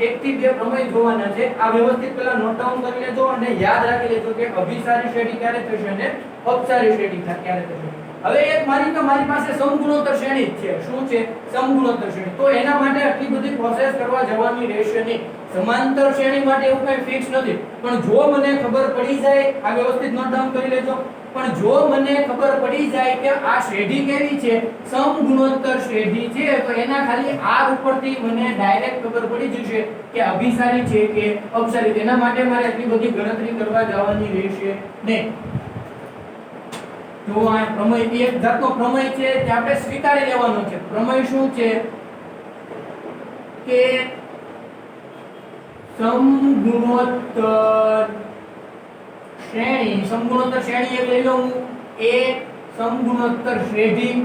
એક થી બે પ્રમેય જોવાના છે. આ વ્યવસ્થિત પહેલા નોટ ડાઉન કરી લેજો અને યાદ રાખી લેજો કે અભિસારી શ્રેણી ક્યારે થશે અને અપસારી શ્રેણી ક્યારે થશે. હવે એક મારી પાસે સમગુણોત્તર શ્રેણી છે. શું છે? સમગુણોત્તર શ્રેણી. તો એના માટે આટલી બધી પ્રોસેસ કરવા જવાની રહેશે નહીં. સમાંતર શ્રેણી માટે એવું કંઈ ફિક્સ નથી, પણ જો મને ખબર પડી જાય, આ વ્યવસ્થિત નોટ ડાઉન કરી લેજો, પણ જો મને ખબર પડી જાય કે આ શ્રેણી કેવી છે? સમગુણોત્તર શ્રેણી છે, તો એના ખાલી r ઉપરથી મને ડાયરેક્ટ ખબર પડી જશે કે અભિસારી છે કે અપસારી. તેના માટે મારે આટલી બધી ગણતરી કરવા જવાની રહેશે નહીં. તો આ પ્રમેય એક જાતનો પ્રમેય છે જે આપણે સ્વીકારી લેવાનો છે. પ્રમેય શું છે? કે સમગુણોત્તર શ્રેણી એક લઈ લઉં હું, એક સમગુણોત્તર શ્રેણી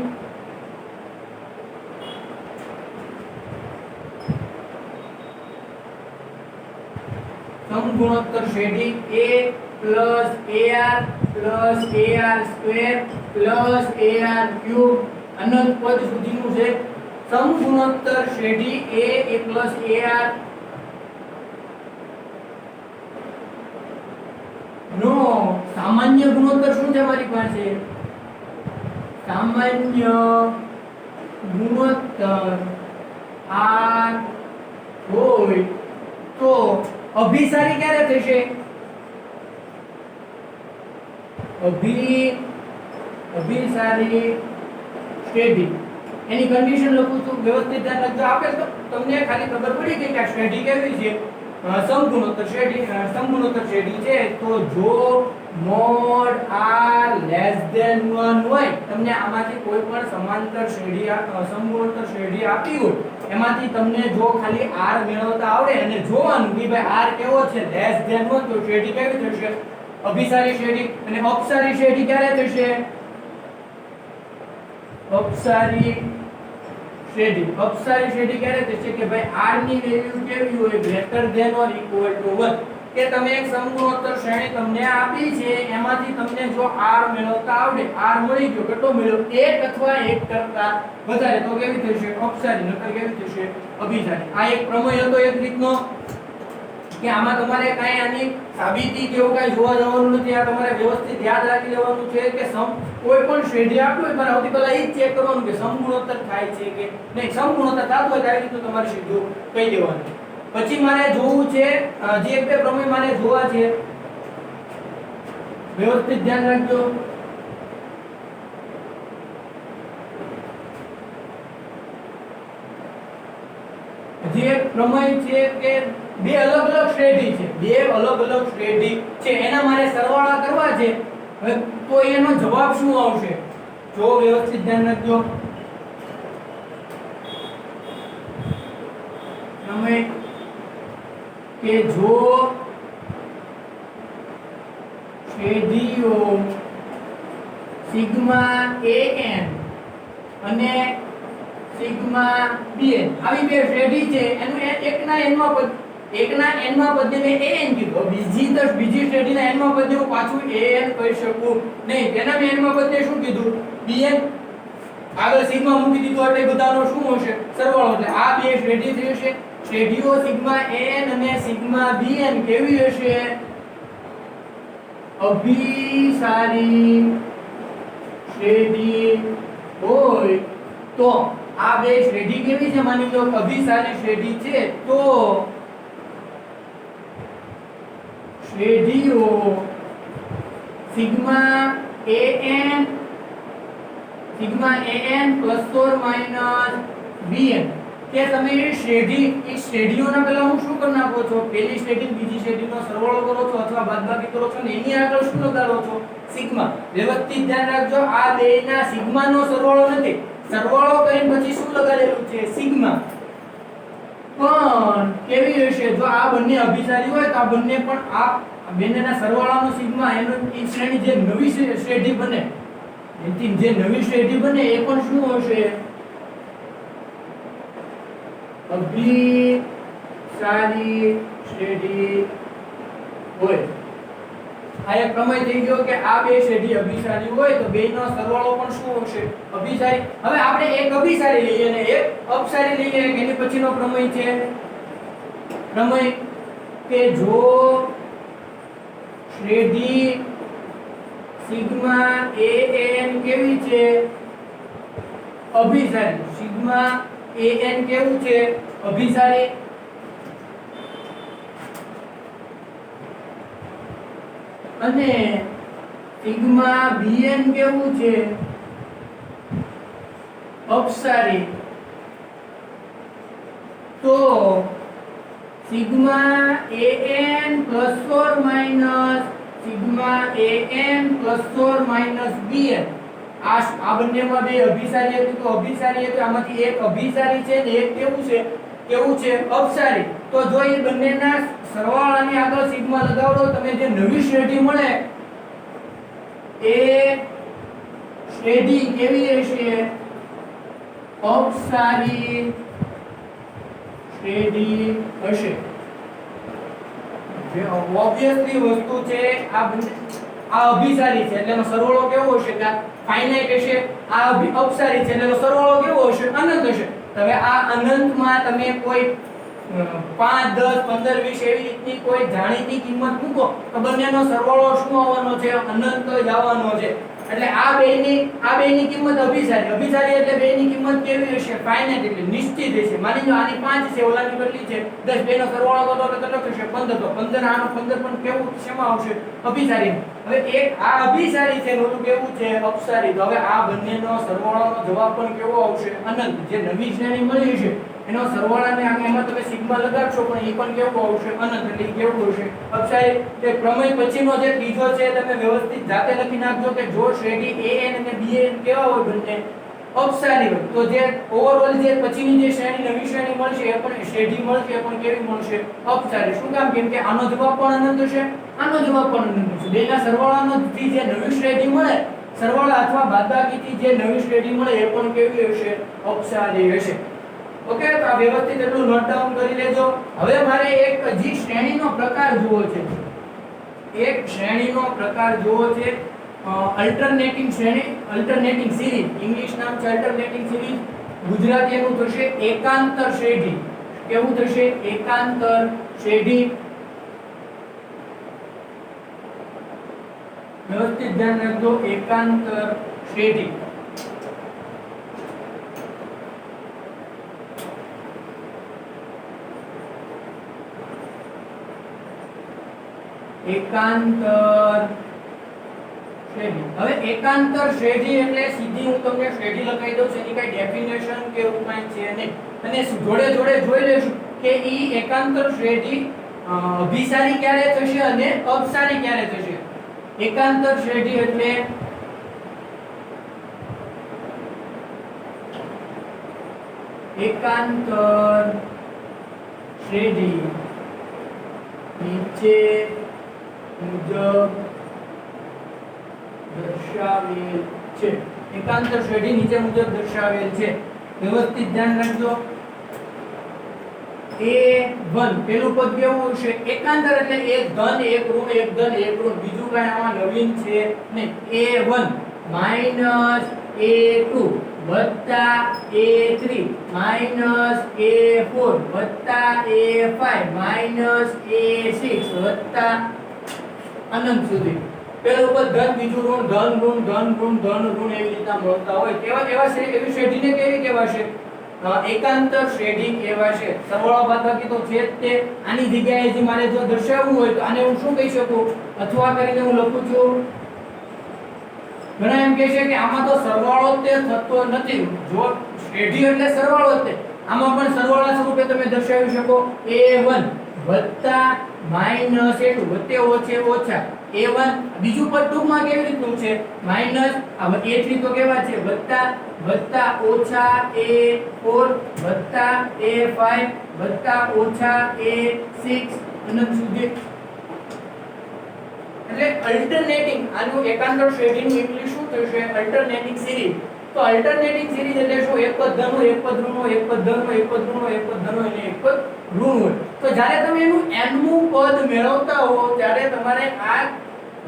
a plus ar plus ar square plus ar cube અનંત પદ સુધીનું છે. સમગુણોત્તર શ્રેણી a plus ar નો સામાન્ય ગુણોત્તર શું છે મારી પાસે? સામાન્ય ગુણોત્તર r હોય તો અભિસારી ક્યારે થશે? અભિસારી શ્રેણી એની કન્ડિશન લખું છું, વ્યવસ્થિત ધ્યાન રાખજો. આપેલ તો તમને ખાલી ખબર પડી ગઈ કે આ શ્રેણી કેવી છે? સમગુણોત્તર શ્રેણી છે. તો જો મોડ r લેસ ધેન 1 હોય, તમને આમાંથી કોઈ પણ સમાંતર શ્રેણી સમગુણોત્તર શ્રેણી આપી હોય, એમાંથી તમને જો ખાલી r મેળવતા આવડે અને જોવાનું કે ભાઈ r કેવો છે? લેસ ધેન 1, તો શ્રેણી કેવી થશે? અભિસારી શ્રેણી. અને અપસારી શ્રેણી ક્યારે થશે? અપસારી શ્રેણી ક્યારે થશે? કે ભાઈ r ની વેલ્યુ કેવી હોય? Greater than or equal to 1. કે તમે એક સમગુણોત્તર શ્રેણી તમને આપી છે, એમાંથી તમને જો r મેળવતા આવડે, r મળી ગયો, કેટલો મળ્યો? 1 અથવા 1 કરતા વધારે, તો કેવી થશે? અપસારી. નકર કેવી થશે? અભિસારી. આ એક પ્રમેય હતો એક રીતનો. કે આમાં તમારે કાંઈ આની સાબિતી કે એવું કાંઈ જોવા જવાનું નથી. આ તમારે વ્યવસ્થિત યાદ રાખી લેવાનું છે કે કોઈ પણ શ્રેઢી આપી હોય ત્યારે સૌથી પહેલા એ જ ચેક કરવાનું કે સમગુણોત્તર થાય છે કે નહીં. સમગુણોત્તર થતું હોય ત્યારે રીતનું તમારે સીધું કહી દેવાનું. પછી મારે જોવું છે જે બે પ્રમેય મારે જોવા છે, વ્યવસ્થિત ધ્યાન રાખજો. જે પ્રમેય છે કે બે અલગ અલગ શ્રેઢી છે, બે અલગ અલગ શ્રેઢી છે, એના મારે સરવાળા કરવા છે. હવે તો એનો જવાબ શું આવશે? જો વ્યવસ્થિત ધ્યાન રાખજો. પ્રમેય કે જો શ્રેઢીઓ સિગ્મા an અને સિગ્મા bn આવી બે શ્રેઢી છે, એનું એકના n માં પદ મેં an કીધું. બીજી શ્રેઢીના n માં પદને હું પાછું an કહી શકું નહીં. તેના મેં n માં પદને શું કીધું? bn. આગળ સિગ્મા મૂકી દીધું એટલે બધાનો શું હશે? સરવાળો. એટલે આ બે શ્રેઢી થઈ હશે. શ્રેઢીઓ સિગ્મા an અને સિગ્મા bn કેવી હશે? અભિસારી શ્રેઢી હોય તો આ બે શ્રેઢી કેવી છે? માની લો અભિસારી શ્રેઢી છે તો શ્રેઢીઓ sigma an plus or minus bn કે તમે શ્રેઢીઓના પહેલા હું શું કરી નાખો છો? પહેલી શ્રેઢી બીજી શ્રેઢીનો સરવાળો કરો છો અથવા બાદબાકી કરો છો ને એની આગળ શું લગાડો છો? સિગ્મા. વ્યવસ્થિત ધ્યાન રાખજો, આ બેના સિગ્માનો સરવાળો નથી. સરવાળો કરીને પછી શું લગાડેલું છે? સિગ્મા. પણ કેવી હશે? જો આ બંને અભિસારી હોય તો આ બંને પણ આ બંનેના સરવાળાનો સિગ્મા એનો એ શ્રેણી જે નવી શ્રેઢી બને, એથી જે નવી શ્રેઢી બને એ પણ શું હશે? અભિસારી શ્રેઢી હોય. આ એક પ્રમેય થઈ ગયો કે આ બે શ્રેઢી અભિસારી હોય તો બેનો સરવાળો પણ શું હશે? અભિસારી. હવે આપણે એક અભિસારી લઈએ અને એક અપસારી લઈએ. એની પછીનો પ્રમેય છે પ્રમેય કે જો શ્રેઢી સિગ્મા an કેવી છે? અભિસારી. સિગ્મા an કેવું છે? અભિસારી. અને સિગ્મા bn કેવું છે? અપસારી. તો sigma an plus or minus sigma an plus or minus bn આ બંનેમાં બે અભિસારી હતી તો અભિસારી એટલે આમાંથી એક અભિસારી છે ને એક કેવું છે? અપસારી. તો જો એ બંનેના સરવાળાની આગળ સિગ્મા લગાવડો તમે જે નવી શ્રેઢી મળે એ શ્રેઢી કેવી હશે? અપસારી શ્રેઢી હશે. જે ઓબ્વિયસલી વસ્તુ છે આ અભિસારી છે એટલે એનો સરવાળો કેવો હશે? કે ફાઇનાઇટ હશે. આ અપસારી છે એટલે એનો સરવાળો કેવો હશે? અનંત હશે. હવે આ અનંતમાં તમે કોઈ 5 10 15 20 એવી રીતની કોઈ જાણીતી કિંમત મૂકો તો બંનેનો સરવાળો શું આવવાનો છે? અનંત જ આવવાનો છે. એટલે આ બેની કિંમત અભિસારી એટલે બેની કિંમત કેવી હશે? ફાઇનાઇટ એટલે નિશ્ચિત હશે. માની લો આની 5 છે, ઓલાની કેટલી છે? 10. બેનો સરવાળો કરો તો કેટલો થશે? 15. તો 15 આનો 15 પણ કેવું શેમાં આવશે? અભિસારી. હવે એક આ અભિસારી છે ને ઓલું કેવું છે? અપસારી. તો હવે આ બંનેનો સરવાળાનો જવાબ પણ કેવો આવશે? અનંત. જે નવી શ્રેણી મળી છે એનો સરવાળાને એમાં તમે સિગ્મા લગાડશો પણ એ પણ કેવું આવશે? અનંત. એટલે કેવું હશે? અપસારી. તે પ્રમેય પછીનો જે ત્રીજો છે તમે વ્યવસ્થિત જાતે લખી નાખજો કે જો શ્રેઢી an અને bn કેવા હોય? બંને અપસારી હોય તો જે ઓવરઓલ જે પછીની જે શ્રેણી નવી શ્રેણી મળશે એ પણ શ્રેઢી મળશે એ પણ કેવી મળશે? અપસારી. શું કામ? કેમ કે આનો જવાબ પણ અનંત હશે, આનો જવાબ પણ અનંત હશે. બેના સરવાળાનો થી જે નવી શ્રેઢી મળે, સરવાળા અથવા બાદબાકીથી જે નવી શ્રેઢી મળે એ પણ કેવી હશે? અપસારી હશે. ઓકે, તો આ વ્યવસ્થિત એટલું નોટ ડાઉન કરી લેજો. હવે મારે એક હજી શ્રેણીનો પ્રકાર જોવો છે. એક શ્રેણીનો પ્રકાર જોવો છે અલ્ટરનેટિંગ સિરીઝ. ઇંગ્લિશ નામ છે અલ્ટરનેટિંગ સિરીઝ. ગુજરાતી એનું થશે એકાંતર શ્રેઢી. કેવું થશે? એકાંતર શ્રેઢી. व्यवस्थित ध्यान रखो एकांतर श्रेणी एकांतर श्रेणी હવે એકાંતર શ્રેણી એટલે સીધી હું તમને શ્રેણી લખાઈ દઉં છું એની કઈ ડેફિનેશન કે એવું કઈ છે નહીં અને જોડે જોડે જોઈ લેશું કે ઈ એકાંતર શ્રેણી અભિસારી ક્યારે થશે અને અપસારી ક્યારે થશે એકાંતર શ્રેણી એટલે એકાંતર શ્રેણી નીચે મુજબ દર્શાવેલ છે એકાંતર શ્રેણી નીચે મુજબ દર્શાવેલ છે વ્યવસ્થિત ધ્યાન રાખજો A1 પેલું પદ કેવું છે એકાંતર એટલે એક ધન એક ઋણ એક ધન એક ઋણ બીજું કઈ આમાં નવીન છે નહીં A1 માઈનસ A2 વત્તા A3 માઈનસ A4 વત્તા A5 માઈનસ A6 વત્તા અનંત સુધી પેલું પદ ધન બીજું ઋણ ધન ઋણ ધન ઋણ ધન ઋણ એવી રીતના મળતા હોય એવા એવી શ્રેણીને કેવી કહેવાશે એકાંતર શ્રેણી કહેવાશે સરવાળો બાદબાકી તો છે જ તે આની જગ્યાએ જે મારે જો દર્શાવવું હોય તો આને હું શું કહી શકું અથવા કરીને હું લખું છું ઘણા એમ કહે છે કે આમાં તો સરવાળો તે થતો નથી જો શ્રેણી એટલે સરવાળો જ તે આમાં પણ સરવાળા સ્વરૂપે તમે દર્શાવી શકો A1 વત્તા માઈનસ A2 વત્તે ઓછે ઓછા A1 બીજું પદ ટૂંકમાં કેવી રીતનું છે માઈનસ A3 તો કેવા છે વત્તા વત્તા ઓછા A4 વત્તા A5 વત્તા ઓછા A6 અનંત સુધી એટલે અલ્ટરનેટિંગ આનું એકાંતર શ્રેણીનું ઇંગ્લિશ શું થશે અલ્ટરનેટિંગ સિરીઝ તો અલ્ટરનેટિંગ સિરીઝ એટલે શું એક પદ ધન એક પદ ઋણ એક પદ ધન એક પદ ઋણ એક પદ ધન અને એક પદ ઋણ હોય તો જ્યારે તમે એનું nમું પદ મેળવતા હો ત્યારે તમારે આ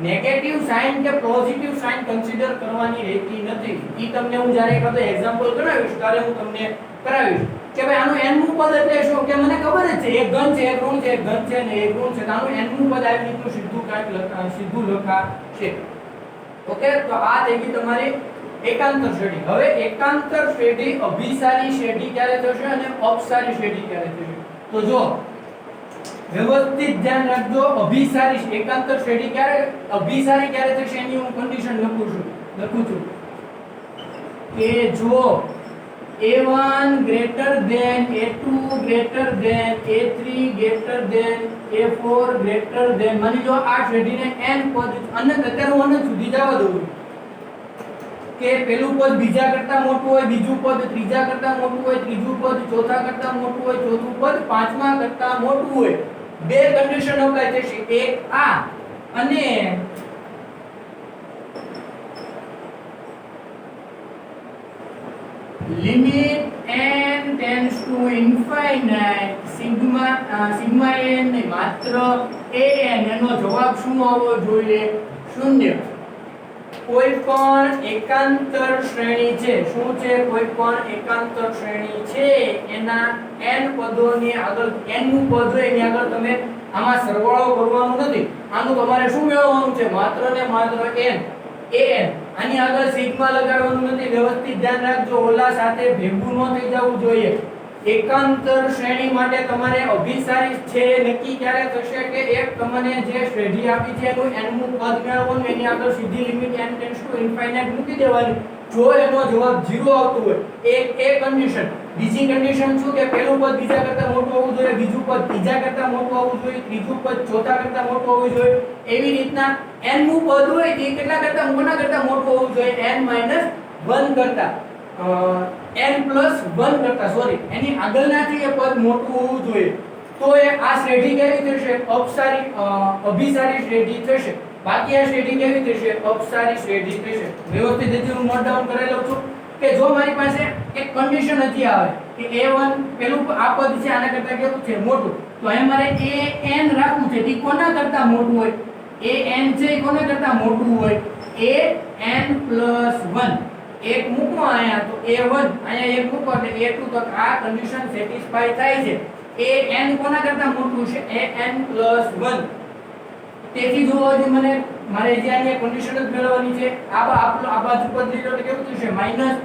નેગેટિવ સાઇન કે પોઝિટિવ સાઇન કન્સિડર કરવાની રહેતી નથી ઈ તમને હું જ્યારે એકાદો એક્ઝામ્પલ કરાવીશ ત્યારે હું તમને કરાવીશ કે ભાઈ આનું nમું પદ એટલે શું કે મને ખબર જ છે એક ઘન છે એક ઋણ છે એક ઘન છે અને એક ઋણ છે તો આનું nમું પદ આવી રીતનું સીધું લખાશે ઓકે તો આ થઈ ગઈ તમારી એકાંતર શ્રેણી હવે એકાંતર શ્રેણી અભિસારી શ્રેણી ક્યારે થશે અને અપસારી શ્રેણી ક્યારે થશે તો જો વ્યવસ્થિત ધ્યાન રાખજો અભિસારી એકાંતર શ્રેણી ક્યારે અભિસારી ક્યારે થશે એની હું કન્ડિશન લખું છું કે જો A1 greater than A2 greater than A3 greater than A4 greater than માની લો આ શ્રેણીને n પદ અનંત અત્યારે હું અનંત સુધી જવા દઉં કે પેલું પદ બીજા કરતા મોટું હોય બીજું પદ ત્રીજા કરતા મોટું હોય ત્રીજું પદ ચોથા કરતા મોટું હોય ચોથું પદ પાંચમા કરતા મોટું હોય બે કન્ડિશન અપ્લાય થશે એક આ અને limit n tends to infinite sigma n ને માત્ર an એનો જવાબ શું આવવો જોઈએ શૂન્ય કોઈ પણ એકાંતર શ્રેણી છે શું છે કોઈ પણ એકાંતર શ્રેણી છે એના n પદોની આગળ n નું પદ હોય એની આગળ તમે આમાં સરવાળો કરવાનો નથી આનું તમારે શું મેળવવાનું છે માત્ર ને માત્ર n an આની આગળ સિગ્મા લગાડવાનું નથી વ્યવસ્થિત ધ્યાન રાખજો ઓલા સાથે ભેગું ન થઈ જવું જોઈએ એકાંતર શ્રેણી માટે તમારે અભિસારી છે નક્કી ક્યારે થશે કે એક તમને જે શ્રેણી આપી છે એનું n નું પદ મેળવવાનું એની આગળ સીધી limit n tends to infinite મૂકી દેવાની જો એનો જવાબ 0 આવતો હોય એ કન્ડિશન બીજી કન્ડિશન શું કે પહેલું પદ બીજા કરતા મોટું હોવું જોઈએ બીજું પદ ત્રીજા કરતા મોટું હોવું જોઈએ ત્રીજું પદ ચોથા કરતા મોટું હોવું જોઈએ એવી રીતના n નું પદ હોય તે કેટલા કરતા કોના કરતા મોટું હોવું જોઈએ n 1 કરતા n + 1 કરતા સોરી એની આગળનાથી એ પદ મોટું હોવું જોઈએ તો એ આ શ્રેણી કેવી થશે અભિસારી શ્રેણી થશે બાકી આ શ્રેણી કેવી થશે અપસારી શ્રેણી થશે વ્યવસ્થિત રીતે હું નોટ ડાઉન કરી લઉં છું કે જો મારી પાસે એક કન્ડિશન હતી આવે કે a1 પેલું આ પદ છે આના કરતા કેવું છે મોટું તો અહીં મારે an રાખવું છે તે કોના કરતા મોટું હોય an છે કોના કરતા મોટું હોય an + 1 એક મૂકો આયા તો a1 આયા એક મૂકો એટલે a2 તો આ કન્ડિશન સેટિસ્ફાય થાય છે an કોના કરતા મોટું છે an + 1 તેથી જો હજી મને મારે જે અહીંયા કન્ડિશન જ મેળવવાની છે આ બાજુ પદ લીધો એટલે કેવું થશે -an -an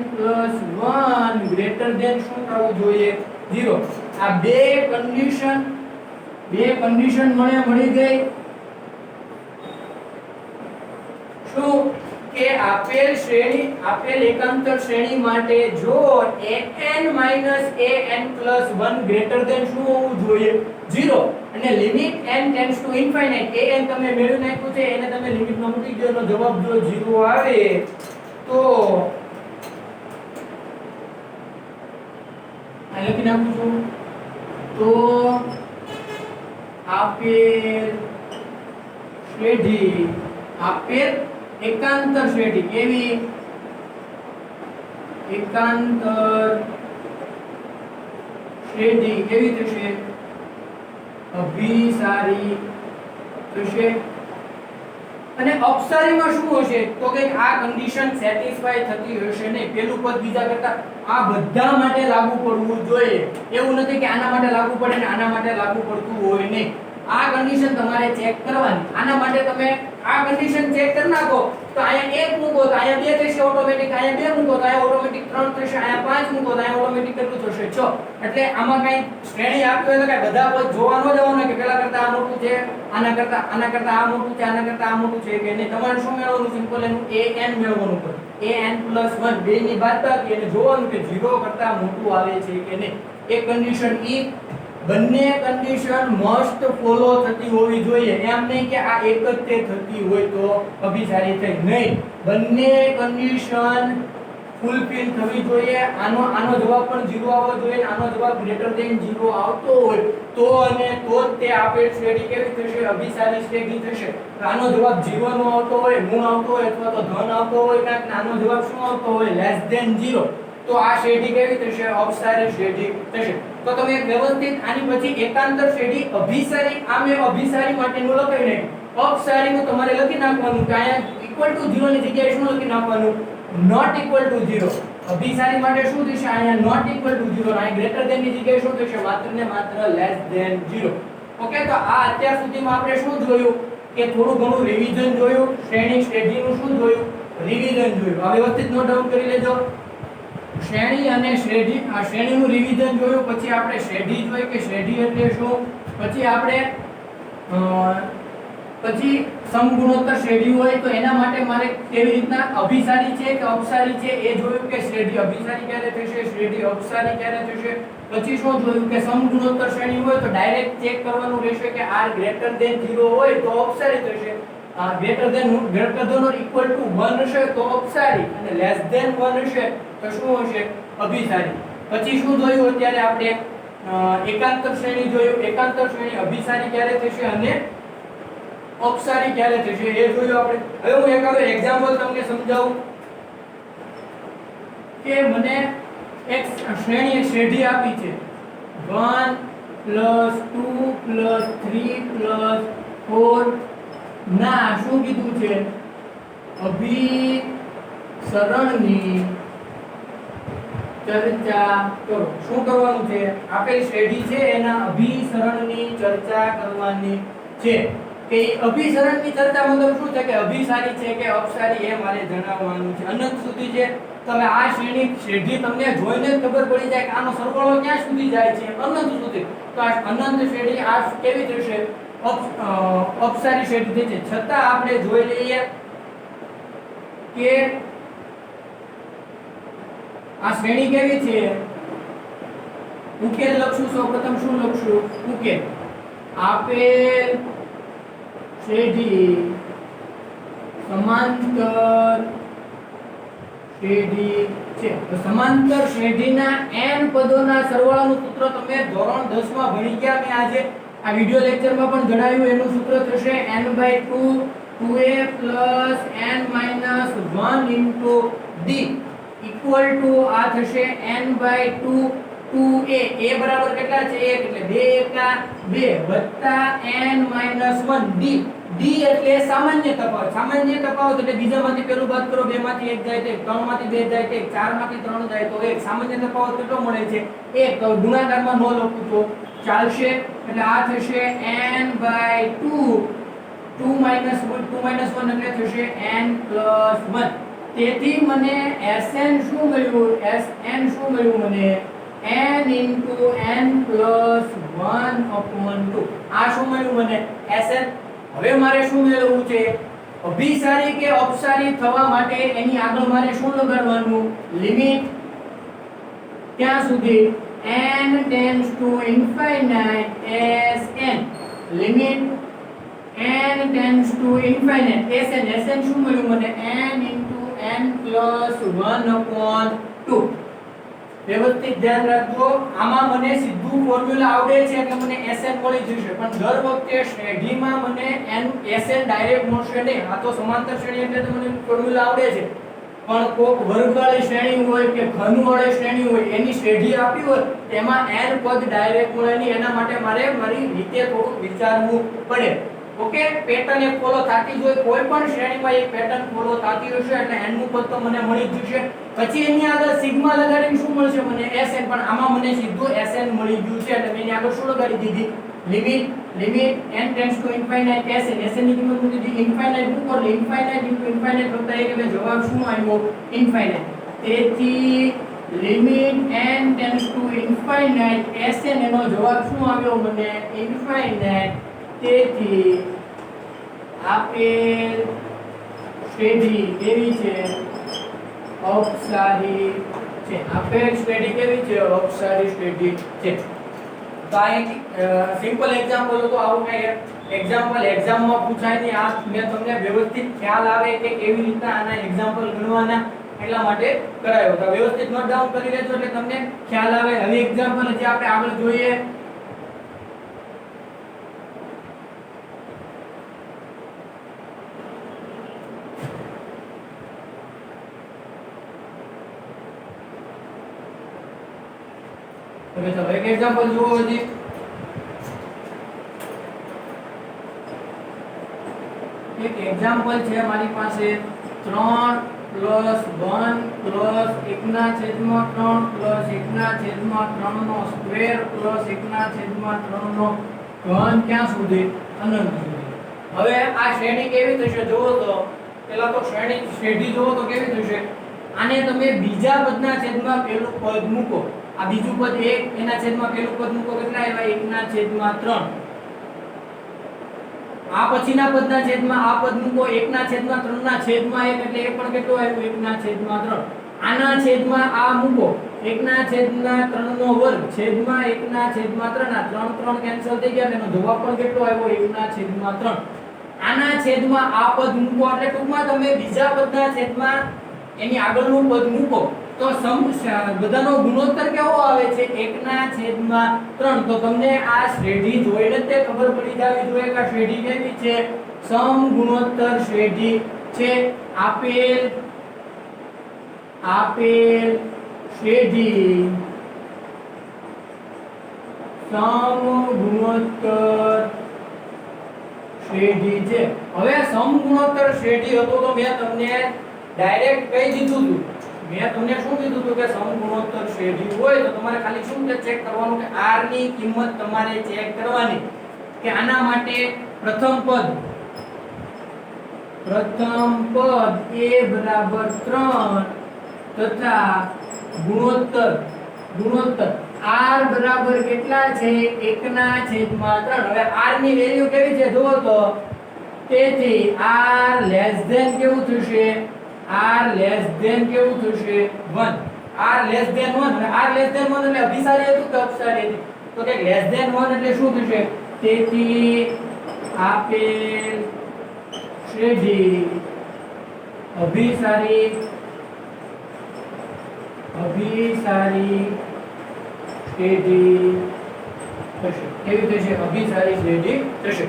+ 1 ગ્રેટર ધેન શું થવું જોઈએ 0 આ બે કન્ડિશન મને મળી ગઈ શું કે આપેલ એકાંતર શ્રેણી માટે જો an - an + 1 ગ્રેટર ધેન શું હોવું જોઈએ 0 અને limit n tends to infinite an તમે મેળવી નાખ્યું છે એને તમે લિમિટમાં મૂકી દો એનો જવાબ જો 0 આવે તો આ લખી નાખું છું તો આપેલ એકાંતર શ્રેણી કેવી એકાંતર શ્રેણી કેવી થશે અભિસારી થશે અને અપસારીમાં શું હશે તો કે આ કન્ડિશન સેટિસ્ફાય થતી હશે નહીં પેલું પદ બીજા કરતા આ બધા માટે લાગુ પડવું જોઈએ એવું નથી કે આના માટે લાગુ પડે ને આના માટે લાગુ પડતું હોય નહીં આ કન્ડિશન તમારે ચેક કરવાની આના માટે તમે આ કન્ડિશન ચેક કરી નાખો તો અહીંયા 1 મૂકો તો અહીંયા 2 થશે ઓટોમેટિક અહીંયા 2 મૂકો તો અહીંયા ઓટોમેટિક 3 થશે અહીંયા 5 મૂકો તો અહીંયા ઓટોમેટિક કેટલું થશે 6 એટલે આમાં કઈ શ્રેણી આપી હોય તો કે બધા પદ જોવાનો જવાનું કે પેલા કરતા આ મોટું છે આના કરતા આ મોટું છે આના કરતા આ મોટું છે કે નહીં તમારે શું મેળવવાનું સિમ્પલ એનું an મેળવવાનું પડે an + 1 બે ની બાદબાકી અને જોવાનું કે 0 કરતા મોટું આવે છે કે નહીં એક કન્ડિશન ઈ બંને કન્ડિશન મસ્ટ ફોલો થતી હોવી જોઈએ એમ નહીં કે આ એક જ તે થતી હોય તો અભિસારી થઈ નહીં બંને કન્ડિશન ફૂલફિલ થવી જોઈએ આનો જવાબ પણ 0 આવવો જોઈએ આનો જવાબ ગ્રેટર ધેન 0 આવતો હોય તો અને તો જ તે આપેલ શ્રેણી કેવી થશે અભિસારી શ્રેણી થશે આનો જવાબ 0 નો આવતો હોય ઋણ આવતો હોય અથવા તો ધન આવતો હોય કાંઈક આનો જવાબ શું આવતો હોય લેસ ધેન 0 તો આ શ્રેણી કેવી થશે અપસારી શ્રેણી થશે તો તમે એક વ્યવસ્થિત આની પછી એકાંતર શ્રેણી અભિસારી આમે અભિસારી માટેનું લખાઈ નાખ્યું અપસારીનું તમારે લખી નાખવાનું કે અહીંયા = 0 ની જગ્યાએ શું લખી નાખવાનું not equal to 0 અભિસારી માટે શું થશે અહીંયા not equal to 0 અને ગ્રેટર ધેન ની જગ્યાએ શું થશે માત્ર ને માત્ર લેસ ધેન 0 ઓકે તો આ અત્યાર સુધીમાં આપણે શું જોયું કે થોડું ઘણું રિવિઝન જોયું શ્રેણીનું શું જોયું રિવિઝન જોયું આ વ્યવસ્થિત નોટ ડાઉન કરી લેજો શ્રેણી અને શ્રેણી આ શ્રેણીનું રિવિઝન જોયું પછી આપણે શ્રેણી જોઈ કે શ્રેણી એટલે શું પછી આપણે પછી સમગુણોત્તર શ્રેણી હોય તો એના માટે મારે કેવી રીતના અભિસારી છે કે અપસારી છે એ જોયું કે શ્રેણી અભિસારી ક્યારે થશે શ્રેણી અપસારી ક્યારે થશે પછી શું જોયું કે સમગુણોત્તર શ્રેણી હોય તો ડાયરેક્ટ ચેક કરવાનું રહેશે કે r ગ્રેટર ધેન 0 હોય તો અપસારી થશે greater than or equal to 1 હશે તો અપસારી અને લેસ ધેન 1 હશે તો શું હશે અભિસારી પછી શું જોયું અત્યારે આપણે એકાંતર શ્રેણી જોયું એકાંતર શ્રેણી અભિસારી ક્યારે થશે અને અપસારી ક્યારે થશે એ જોયું આપણે હવે હું એકાદો એક્ઝામ્પલ તમને સમજાવું કે મને એક શ્રેણી આપી છે 1 + 2 + 3 + 4 ના શું કીધું છે અભિસરણની ચર્ચા કરો શું કરવાનું છે આપેલ શ્રેણી છે એના અભિસરણની ચર્ચા કરવાની છે કે અભિસરણની ચર્ચા મતલબ શું છે કે અભિસારી છે કે અપસારી એ મારે જણાવવાનું છે અનંત સુધી છે તમે આ શ્રેણી તમને જોઈને જ ખબર પડી જાય કે આનો સરવાળો ક્યાં સુધી જાય છે અનંત સુધી તો આ અનંત શ્રેણી આ કેવી થશે અપસારી શ્રેણી છે છતાં આપણે જોઈ લઈએ કે આ શ્રેણી કેવી છે ઉકેલ લખશું સૌપ્રથમ શું લખશું ઉકેલ આપેલ શ્રેણી સમાંતર શ્રેણી છે તો સમાંતર શ્રેણીના n પદોના સરવાળાનું સૂત્ર તમે ધોરણ 10 માં ભણી ગયા મેં આજે આ વિડિયો લેક્ચરમાં પણ જણાવ્યું એનું સૂત્ર થશે n/2 2a + n - 1 * d equal to આ થશે n/2 2a a બરાબર કેટલા છે 1 એટલે 2 * 2 વત્તા n - 1 d d એટલે સામાન્ય તફાવત. સામાન્ય તફાવત એટલે બીજામાંથી પેલું બાદ કરો, બેમાંથી એક જાય તો એક, ત્રણમાંથી બે જાય તો એક, ચારમાંથી ત્રણ જાય તો એક. સામાન્ય તફાવત કેટલો મળે છે? એક. તો ગુણાકારમાં ન લખું તો ચાલશે. એટલે આ થશે n/2. 2 - 1 એટલે થશે n+1. તેથી મને Sn શું મળ્યું? Sn શું મળ્યું મને? n * n+1/2. આ શું મળ્યું મને? Sn. હવે મારે શું મેળવવું છે? અભિસારી કે અપસારી થવા માટે એની આગળ મારે શું લગાડવાનું? લિમિટ ક્યાં સુધી? n → ∞ Sn. Limit n → ∞ Sn શું મળ્યું મને? n * n+1/2. વ્યવસ્થિત ધ્યાન રાખજો. આમાં મને સીધું ફોર્મ્યુલા આવડે છે એટલે મને Sn મળી જશે, પણ દર વખતે શ્રેણીમાં મને Sn ડાયરેક્ટ મળશે નહીં. આ તો સમાંતર શ્રેણી એટલે તો મને ફોર્મ્યુલા આવડે છે, પણ કોક વર્ગવાળી શ્રેણી હોય કે ઘનવાળી શ્રેણી હોય, એની શ્રેણી આપી હોય તેમાં n પદ ડાયરેક્ટ મળે નહીં. એના માટે મારે મારી રીતે થોડું વિચારવું પડે. ઓકે, પેટર્ન એક ફોલો થતી જ હોય. કોઈ પણ શ્રેણીમાં એક પેટર્ન ફોલો થતી હશે એટલે n નું પદ તો મને મળી જ જશે. પછી એની આગળ સિગ્મા લગાડીને શું મળશે મને? Sn. પણ આમાં મને સીધું Sn મળી ગયું છે એટલે મેં એની આગળ શું લગાડી દીધી? Limit n → ∞ Sn. Sn ની કિંમત મૂકી દીધી ઇન્ફાઇનાઇટ ઉપર. ઇન્ફાઇનાઇટ * ઇન્ફાઇનાઇટ + 1 એટલે જવાબ શું આવ્યો? ઇન્ફાઇનાઇટ. તેથી લિમિટ n → ∞ Sn એનો જવાબ શું આવ્યો મને? ઇન્ફાઇનાઇટ. તેથી આપેલ શ્રેણી કેવી છે? અપસારી છે. આપેલ શ્રેણી કેવી છે? અપસારી શ્રેણી છે. તો આ એક સિમ્પલ એક્ઝામ્પલ હતો. આવું કઈ એક્ઝામ્પલ એક્ઝામમાં પૂછાય નહીં. આ મેં તમને વ્યવસ્થિત ખ્યાલ આવે કે કેવી રીતના આના એક્ઝામ્પલ ગણવાના એટલા માટે કરાયો. તો વ્યવસ્થિત નોટ ડાઉન કરી લેજો એટલે તમને ખ્યાલ આવે. હવે એક્ઝામ્પલ જે આપણે આગળ જોઈએ. ચલો એક એક્ઝામ્પલ જુઓ. હજી એક એક્ઝામ્પલ છે મારી પાસે 3 + 1 + 1/3 + 1/3 નો સ્ક્વેર + 1/3 નો ઘન ક્યાં સુધી? અનંત સુધી. હવે આ શ્રેણી કેવી થશે જુઓ તો. પહેલા તો શ્રેણી જુઓ તો કેવી થશે? આને તમે બીજા પદના છેદમાં પેલું પદ મૂકો. આ બીજું પદ 1 એના છેદમાં પેલું પદ મૂકો. કેટલા આવ્યા? 1/3. આ પછીના પદના છેદમાં આ પદ મૂકો. 1/3 ના છેદમાં 1 એટલે એ પણ કેટલું આવ્યું? 1/3. આના છેદમાં આ મૂકો. 1/3 નો વર્ગ છેદમાં 1/3. આ 3 કેન્સલ થઈ ગયા. એનો જવાબ પણ કેટલો આવ્યો? 1/3. આના છેદમાં આ પદ મૂકો એટલે ટૂંકમાં તમે બીજા પદના છેદમાં એની આગળનું પદ મૂકો તો બધાનો ગુણોત્તર કેવો આવે છે? 1/3. તો તમને આ શ્રેણી જોઈને તે ખબર પડી જવી જોઈએ કે આ શ્રેણી કેવી છે? સમગુણોત્તર શ્રેણી છે. આપેલ શ્રેણી સમગુણોત્તર શ્રેણી છે. હવે સમગુણોત્તર શ્રેણી હતો તો મેં તમને ડાયરેક્ટ કહી દીધું હતું. મેં તમને શું કીધું હતું કે સમગુણોત્તર શ્રેણી હોય તો તમારે ખાલી શું ચેક કરવાનું કે r ની કિંમત તમારે ચેક કરવાની કે આના માટે પ્રથમ પદ a = 3 તથા ગુણોત્તર r બરાબર કેટલા છે? 1/3. હવે r ની વેલ્યુ કેવી છે જુઓ તો. તેથી r લેસ ધેન કેવું થશે? r લેસ ધેન કેવું થશે? 1. r less than 1. અને r લેસ ધેન 1 એટલે અભિસારી હતું કે અપસારી હતી? તો કે લેસ ધેન 1 એટલે શું થશે? તેથી આપેલ શ્રેણી અભિસારી શ્રેણી થશે. કેવી થશે? અભિસારી શ્રેણી થશે.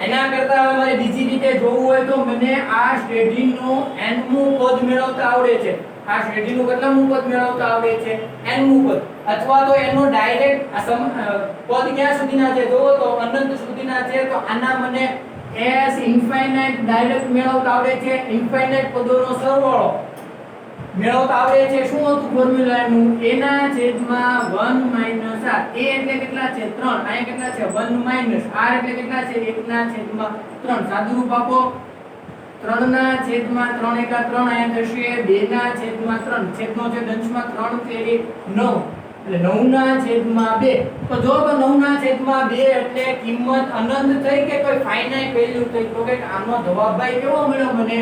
એના કરતા હવે મારે બીજી રીતે જોવું હોય તો મને આ શ્રેણીનો nમું પદ મેળવતા આવડે છે. આ શ્રેણીનું કેટલામું પદ મેળવતા આવડે છે? nમું પદ. અથવા તો એનો ડાયરેક્ટ પદ ક્યાં સુધીના છે જુઓ તો અનંત સુધીના છે. તો આના મને s ઇન્ફાઇનાઇટ ડાયરેક્ટ મેળવતા આવડે છે, ઇન્ફાઇનાઇટ પદોનો સરવાળો મેળવતા આવડે છે. શું હતું ફોર્મ્યુલા એનું? a ના છેદમાં 1 માઈનસ r. a એટલે કેટલા છે? 3. અહીંયા કેટલા છે? 1 માઈનસ r એટલે કેટલા છે? 1 ના છેદમાં 3. સાદું રૂપ આપો. 3 ના છેદમાં 3 એકા 3 અહીંયા થશે 2 ના છેદમાં 3. છેદનો છેદ અંશમાં 3 તેરી 9 એટલે 9 ના છેદમાં 2. તો જો તો 9 ના છેદમાં 2 એટલે કિંમત અનંત થઈ કે કોઈ ફાઇનાઇટ વેલ્યુ થઈ? તો કે આનો જવાબ ભાઈ કેવો મળ્યો મને?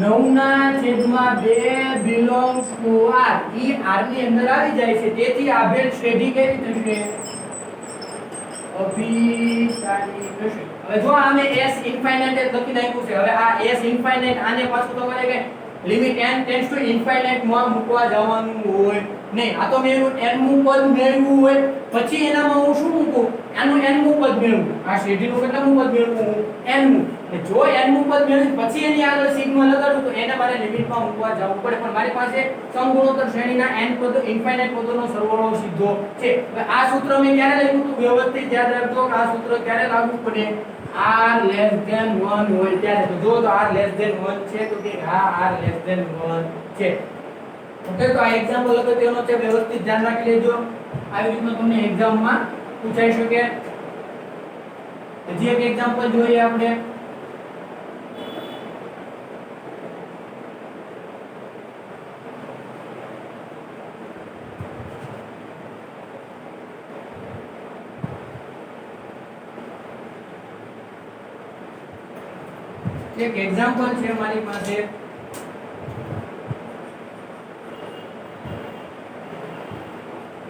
9 ના છેદમાં 2 belongs to r. E r ની અંદર આવી જાય છે. તેથી આપેલ શ્રેઢી કેવી થશે? અભિસારી થશે. હવે જો આને s ઇન્ફાઇનાઇટ લખી નાખ્યું છે. હવે આ s ઇન્ફાઇનાઇટ આને પાછું તમારે કે limit n tends to infinite માં મૂકવા જવાનું હોય નહીં. આ તો મેં એનું n મું પદ મેળવ્યું હોય પછી એનામાં હું શું મૂકું? આનું n મું પદ મેળવું. આ શ્રેઢીનું કેટલામું પદ મેળવું? n મું. જો n મું પદ મેળવી પછી એની આગળ સિગ્મા લગાડું તો એને મારે લિમિટમાં મૂકવા જવું પડે. પણ મારી પાસે સમગુણોત્તર શ્રેણીના n પદ ઇન્ફાઇનાઇટ પદોનો સરવાળો સીધો છે. હવે આ સૂત્ર મેં ક્યારે લખ્યું હતું? વ્યવસ્થિત યાદ રાખજો કે આ સૂત્ર ક્યારે લાગુ પડે? r less than 1 હોય ત્યારે. તો જો તો r less than 1 છે તો કે હા r less than 1 છે. ઓકે, તો આ એક્ઝામ્પલ અગત્યનો છે, વ્યવસ્થિત ધ્યાન રાખી લેજો. આવી રીતનું તમને એક્ઝામમાં પૂછાઈ શકે. હજી એક એક્ઝામ્પલ જોઈએ આપણે. એક એક્ઝામ્પલ છે મારી પાસે.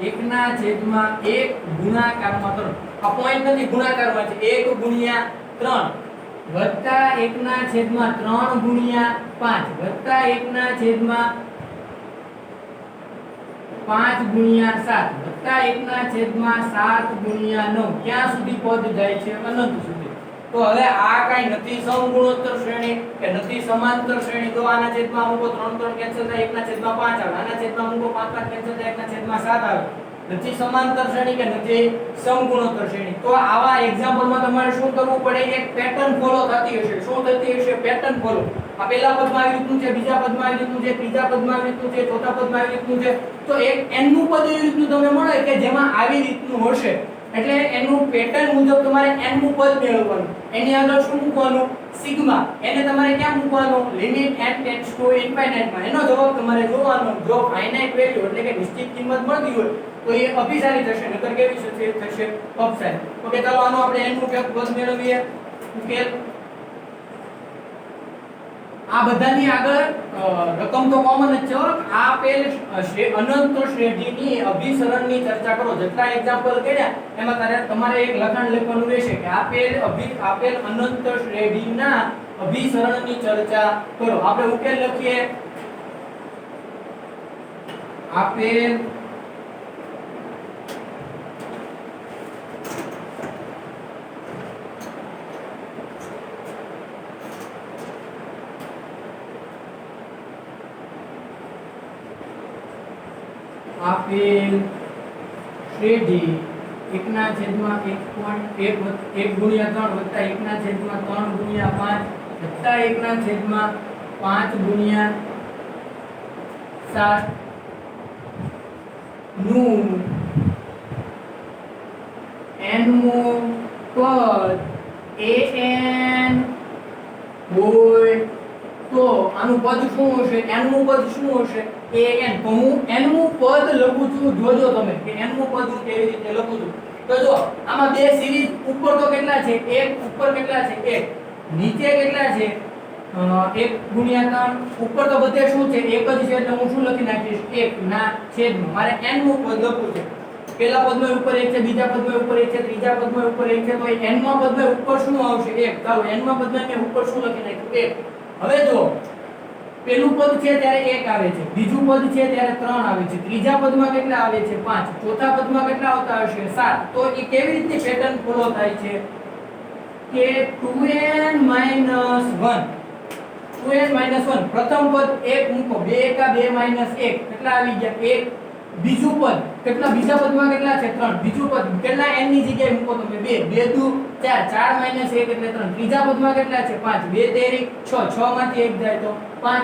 એકના છેદમાં 1 ગુણાકારમાં 3. આ પોઈન્ટ નથી, ગુણાકારમાં છે. 1 ગુણ્યા 3 વત્તા 1 ના છેદમાં 3 ગુણ્યા 5 વત્તા 1 ના છેદમાં 5 ગુણ્યા 7 વત્તા 1 ના છેદમાં 7 ગુણ્યા 9. ક્યાં સુધી પદ જાય છે? અનંત સુધી. તો હવે આ કાઈ નથી સમગુણોત્તર શ્રેણી કે નથી સમાંતર શ્રેણી. તો આના છેદમાં મૂકો 3 3 કેન્સલ થાય, 1 ના છેદમાં 5 આવે. આના છેદમાં મૂકો 5 5 કેન્સલ થાય, 1 ના છેદમાં 7 આવે. નથી સમાંતર શ્રેણી કે નથી સમગુણોત્તર શ્રેણી. તો આવા એક્ઝામ્પલમાં તમારે શું કરવું પડે? એક પેટર્ન ફોલો થતી હશે. શું થતી હશે? Pattern follow. આ પહેલા પદમાં આવી રીતનું છે, બીજા પદમાં આવી રીતનું છે, ત્રીજા પદમાં આવી રીતનું છે, ચોથા પદમાં આવી રીતનું છે. તો એક n નું પદ એવી રીતનું તમે મળે કે જેમાં આવી રીતનું હશે. એટલે એનું પેટર્ન મુજબ તમારે n નું પદ મેળવવાનું. એની આગળ શું મૂકવાનું? સિગ્મા. એને તમારે ક્યાં મૂકવાનું? Limit n tends to infinite માં. એનો જવાબ તમારે જોવાનો. જો ફાઇનાઇટ વેલ્યુ એટલે કે નિશ્ચિત કિંમત મળતી હોય તો એ અભિસારી થશે, નકર કેવી થશે? અપસારી. ઓકે, ચાલો આનો આપણે n નું પદ મેળવીએ. ઉકેલ આ બધાની આગળ રકમ તો કોમન જ છે. આપેલ અનંત શ્રેઢીની અભિસરણની ચર્ચા કરો. જેટલા એક્ઝામ્પલ કર્યા એમાં તમારે એક લખાણ લખવાનું રહેશે કે આપેલ અનંત શ્રેઢીના અભિસરણની ચર્ચા કરો. આપણે ઉકેલ લખીએ. આપેલ શ્રેઢી 1 ના છેદમાં 1 ગુણ્યા 3 વત્તા 1 ના છેદમાં 3 ગુણ્યા 5 વત્તા 1 ના છેદમાં 5 ગુણ્યા 7 નું n મું પદ an હોય તો આનું પદ શું હશે? n નું પદ શું હશે? an. તો હું n નું પદ લખું છું. જોજો તમે કે n નું પદ હું કેવી રીતે લખું છું. તો જો આમાં બે સિરીઝ ઉપર તો કેટલા છે? 1 ઉપર કેટલા છે? 1 નીચે કેટલા છે? 1 ગુણ્યા 3. ઉપર તો બધે શું છે? 1 જ છે એટલે હું શું લખી નાખીશ? 1 ના છેદમાં મારે n નું પદ લખવું છે. પહેલા પદમાં ઉપર 1 છે, બીજા પદમાં ઉપર 1 છે, ત્રીજા પદમાં ઉપર 1 છે. તો n માં પદમાં ઉપર શું આવશે? 1. ચાલો n માં પદમાં મેં ઉપર શું લખી નાખ્યું? 1. હવે જો પેલું પદ છે ત્યારે 1 આવે છે, બીજું પદ છે ત્યારે 3 આવે છે, ત્રીજા પદમાં કેટલા આવે છે? 5, ચોથા પદમાં કેટલા આવતા હશે? 7. તો એ કેવી રીતે પેટર્ન ફોલો થાય છે કે 2n - 1 પ્રથમ પદ 1 મૂકો, 2 એકા 2 - 1 કેટલા આવી ગયા? 1. બીજું પદ કેટલા બીજા પદમાં કેટલા છે 3 બીજું પદ કેટલા n ની જગ્યાએ મૂકો તમે 2 2 દુ 4 4 1 એટલે 3 ત્રીજા પદમાં કેટલા છે 5 2 તેરી 6 6 માંથી 1 જાય તો 5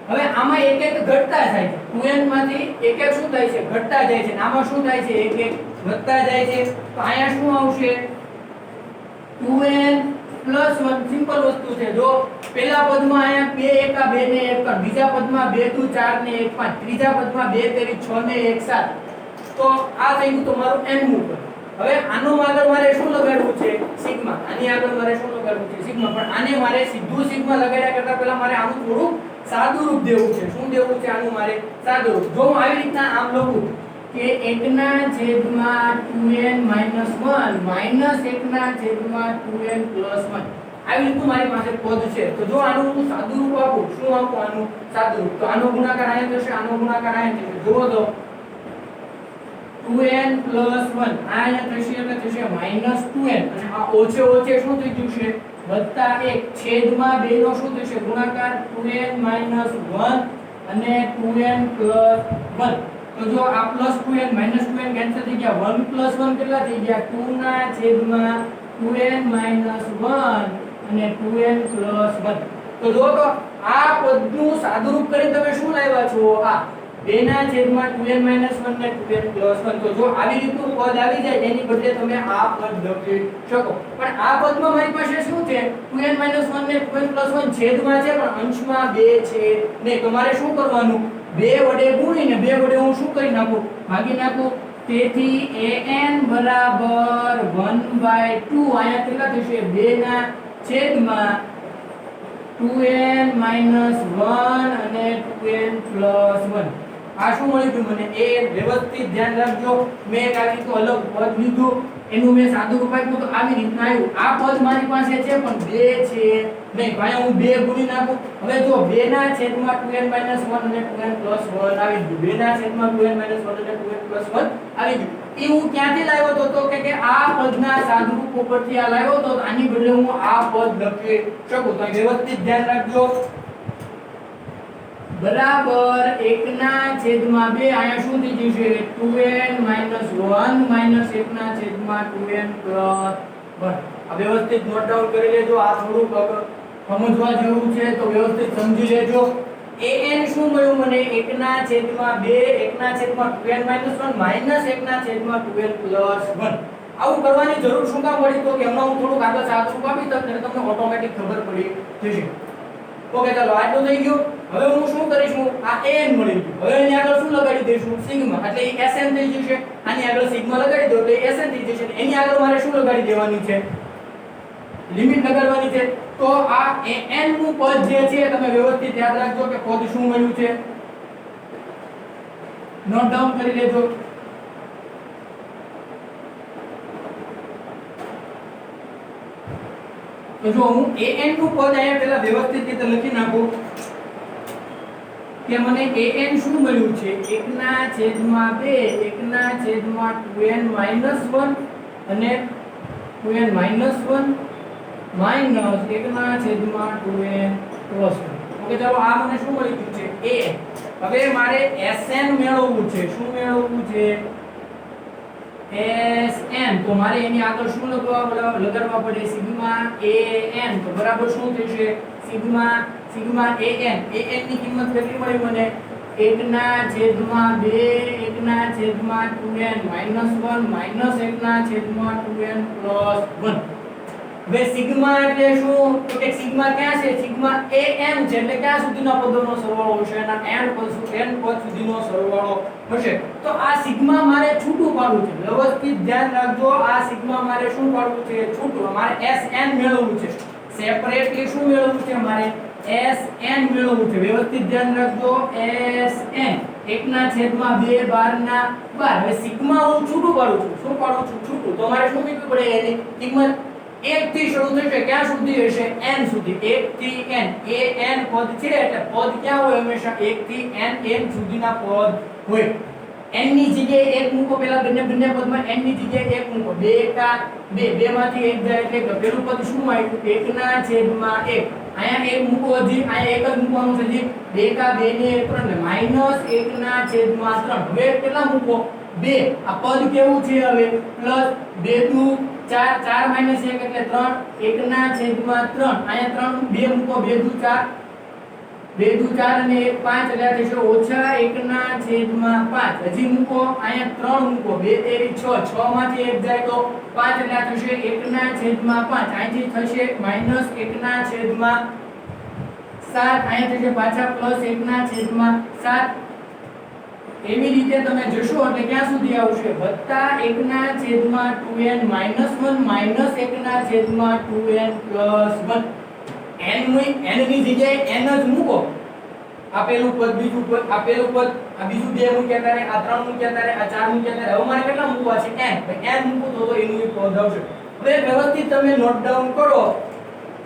હવે આમાં એક એક ઘટતા જાય છે 2n માંથી એક એક શું થાય છે ઘટતા જાય છે આમાં શું થાય છે એક એક વધતા જાય છે તો અહીંયા શું આવશે 2n + 1 સિમ્પલ વસ્તુ છે જો પહેલા પદમાં અહીંયા 2 એકા 2 ને 1 કર બીજા પદમાં 2 દુ 4 ને 1 5 ત્રીજા પદમાં 2 તેરી 6 ને 1 7 તો આ થઈ ગયું તમારું n નું પદ હવે આનો આગળ મારે શું લગાડવું છે સિગ્મા આની આગળ મારે શું લગાડવું છે સિગ્મા પણ આને મારે સીધું સિગ્મા લગાડ્યા કરતા પહેલા મારે આનું થોડું સાદું રૂપ દેવું છે શું દેવું છે આનું મારે સાદું રૂપ જો હું આવી રીતના આમ લખું કે 1/2n - 1 -1/2n + 1 આવી રીતનું મારી પાસે પદ છે તો જો આનું હું સાદું રૂપ આપું શું આપું આનું સાદું રૂપ તો આનો ગુણાકાર અહીંયા થશે આનો ગુણાકાર અહીંયા થશે જુઓ તો 2n + 1 અહીંયા થશે એટલે થશે -2n અને આ ઓછે ઓછે શું થઈ જશે વત્તા 1 છેદમાં 2 નો શું થશે ગુણાકાર 2n - 1 અને 2n + 1 તો જો આ +2n -2n કેન્સલ થઈ ગયા 1 + 1 કેટલા થઈ ગયા 2 ના છેદમાં 2n - 1 અને 2n + 1 તો જો તો આ પદનું સાદુરૂપ કરી તમે શું લાવ્યા છો આ 2 ના છેદમાં 2n - 1 ને 2n + 1 તો જો આવી રીતનું પદ આવી જાય એની બદલે તમે આ પદ લખી શકો પણ આ પદમાં મારી પાસે શું છે 2n - 1 ને 2n + 1 છેદમાં છે પણ અંશમાં 2 છે ને તમારે શું કરવાનું 2 વડે ગુણીને 2 વડે હું શું કરી નાખું ભાગી નાખું તેથી an બરાબર 1/2 આયા કેટલા થશે 2 ના છેદમાં 2n - 1 અને 2n + 1 આ શું મળ્યું મને એ વ્યવસ્થિત ધ્યાન રાખજો મેં એક આવી તો અલગ પદ લીધું એનું મેં સાદું રૂપ આપ્યું તો આવી રીતના આવ્યું આ પદ મારી પાસે છે પણ 2 છે નહીં ભાઈ હું 2 ગુણી નાખું હવે જો 2 ના છેદમાં 2n - 1 અને 2n + 1 આવી ગયું 2 ના છેદમાં 2n - 1 અને 2n + 1 આવી ગયું એ હું ક્યાંથી લાવ્યો તો કે આ પદના સાદુરૂપ ઉપરથી આ લાવ્યો તો આની બદલે હું આ પદ લખી શકું તો વ્યવસ્થિત ધ્યાન રાખજો બરાબર 1 ના છેદમાં 2 અહીંયા શું થઈ જશે 2n - 1 - 1 ના છેદમાં 2n + 1 આ વ્યવસ્થિત નોટ ડાઉન કરી લેજો આ થોડુંક સમજવા જેવું છે તો વ્યવસ્થિત સમજી લેજો an શું મળ્યું મને 1 ના છેદમાં 2 1 ના છેદમાં 2n - 1 -1 ના છેદમાં 2n + 1 આવું કરવાની જરૂર શું કામ પડી તો કે હમણાં હું થોડુંક આગળ સાદુરૂપ આપી તો તમને ઓટોમેટિક ખબર પડી જશે ઓકે ચાલો આટલું થઈ ગયું હવે હું શું કરીશું આ an મળી ગયું હવે એની આગળ શું લગાડી દઈશું સિગ્મા એટલે એ sn થઈ જશે આની આગળ સિગ્મા લગાડી દો એટલે sn થઈ જશે એની આગળ મારે શું લગાડી દેવાની છે લિમિટ લગાડવાની છે તો આ an નું પદ જે છે તમે વ્યવસ્થિત યાદ રાખજો કે પદ શું મળ્યું છે નોટ ડાઉન કરી લેજો તો જો હું an નું પદ અહીંયા પહેલા વ્યવસ્થિત રીતે લખી નાખું કે મને an શું મળ્યું છે 1 ના છેદમાં 2 1 ના છેદમાં 2n - 1 અને 2n - 1 માઈનસ 1 ના છેદમાં 2n + 1 ઓકે ચાલો આ મને શું મળી ગયું છે a હવે મારે sn મેળવવું છે શું મેળવવું છે sn તો મારે એની આગળ શું લગાડવા પડે સિગ્મા an તો બરાબર શું થશે સિગ્મા an ની કિંમત કેટલી મળી મને 1 ના છેદમાં 2 1 ના છેદમાં 2n - 1 -1 ના છેદમાં 2n + 1 હવે સિગ્મા એટલે શું તો કે સિગ્મા ક્યાં છે સિગ્મા am છે એટલે ક્યાં સુધીના પદોનો સરવાળો હશે એના n પદ સુધીનો સરવાળો હશે તો આ સિગ્મા મારે છૂટું પાડવું છે વ્યવસ્થિત ધ્યાન રાખજો આ સિગ્મા મારે શું પાડવું છે છૂટું મારે sn મેળવવું છે સેપરેટલી શું મેળવવું છે મારે sn મેળવવું છે વ્યવસ્થિત ધ્યાન રાખજો sn 1 ના છેદમાં 2 12 ના 12 હવે સિગ્મા હું છૂટું પાડું છું શું પાડું છું છૂટું તો મારે શું મૂકવું પડે એની કિંમત 1 થી શરૂ થશે ક્યાં સુધી હશે n સુધી 1 થી n an પદ છે એટલે પદ ક્યાં હોય હંમેશા 1 થી n સુધીના પદ હોય n ની જગ્યાએ 1 મૂકો પહેલા બંને પદમાં n ની જગ્યાએ 1 મૂકો 2 કા 2 2 માંથી 1 જાય એટલે પેલું પદ શું આવ્યું 1 ના છેદમાં 1 અહીંયા એક મૂકો હજી, અહીંયા એક જ મૂકવાનું છે હજી 2 કા 2 ને 3 ને -1 ના છેદમાં 3. હવે કેટલા મૂકો 2. આ પદ કેવું છે હવે પ્લસ 2 દુ 4, 4 - 1 એટલે 3, 1 ના છેદમાં 3. અહીંયા 3 2 મૂકો, 2 દુ 4, 2 દુ 4 અને 1 5 એટલે થશે ઓછા 1 ના છેદમાં 5. હજી મૂકો, અહીંયા 3 મૂકો, 2 તેરી 6, 6 માંથી 1 જાય તો 5 એટલે થશે 1 ના છેદમાં 5. અહીંથી થશે -1 ના છેદમાં 7. અહીંયા થશે પાછા +1 ના છેદમાં 7. એવી રીતે તમે જશો એટલે ક્યાં સુધી આવશે +1 ના છેદમાં 2n -1 -1 ના છેદમાં 2n +1. n ની જગ્યાએ n જ મૂકો. આપેલું પદ બીજું પદ, આપેલું પદ, આ બીજું 2 મૂક્યા તારે, આ 3 મૂક્યા તારે, આ 4 મૂક્યા તારે. હવે મારે કેટલા મૂકવા છે n. ભાઈ n મૂકો તો એનું એક પદ આવશે. હવે વ્યવસ્થિત તમે નોટ ડાઉન કરો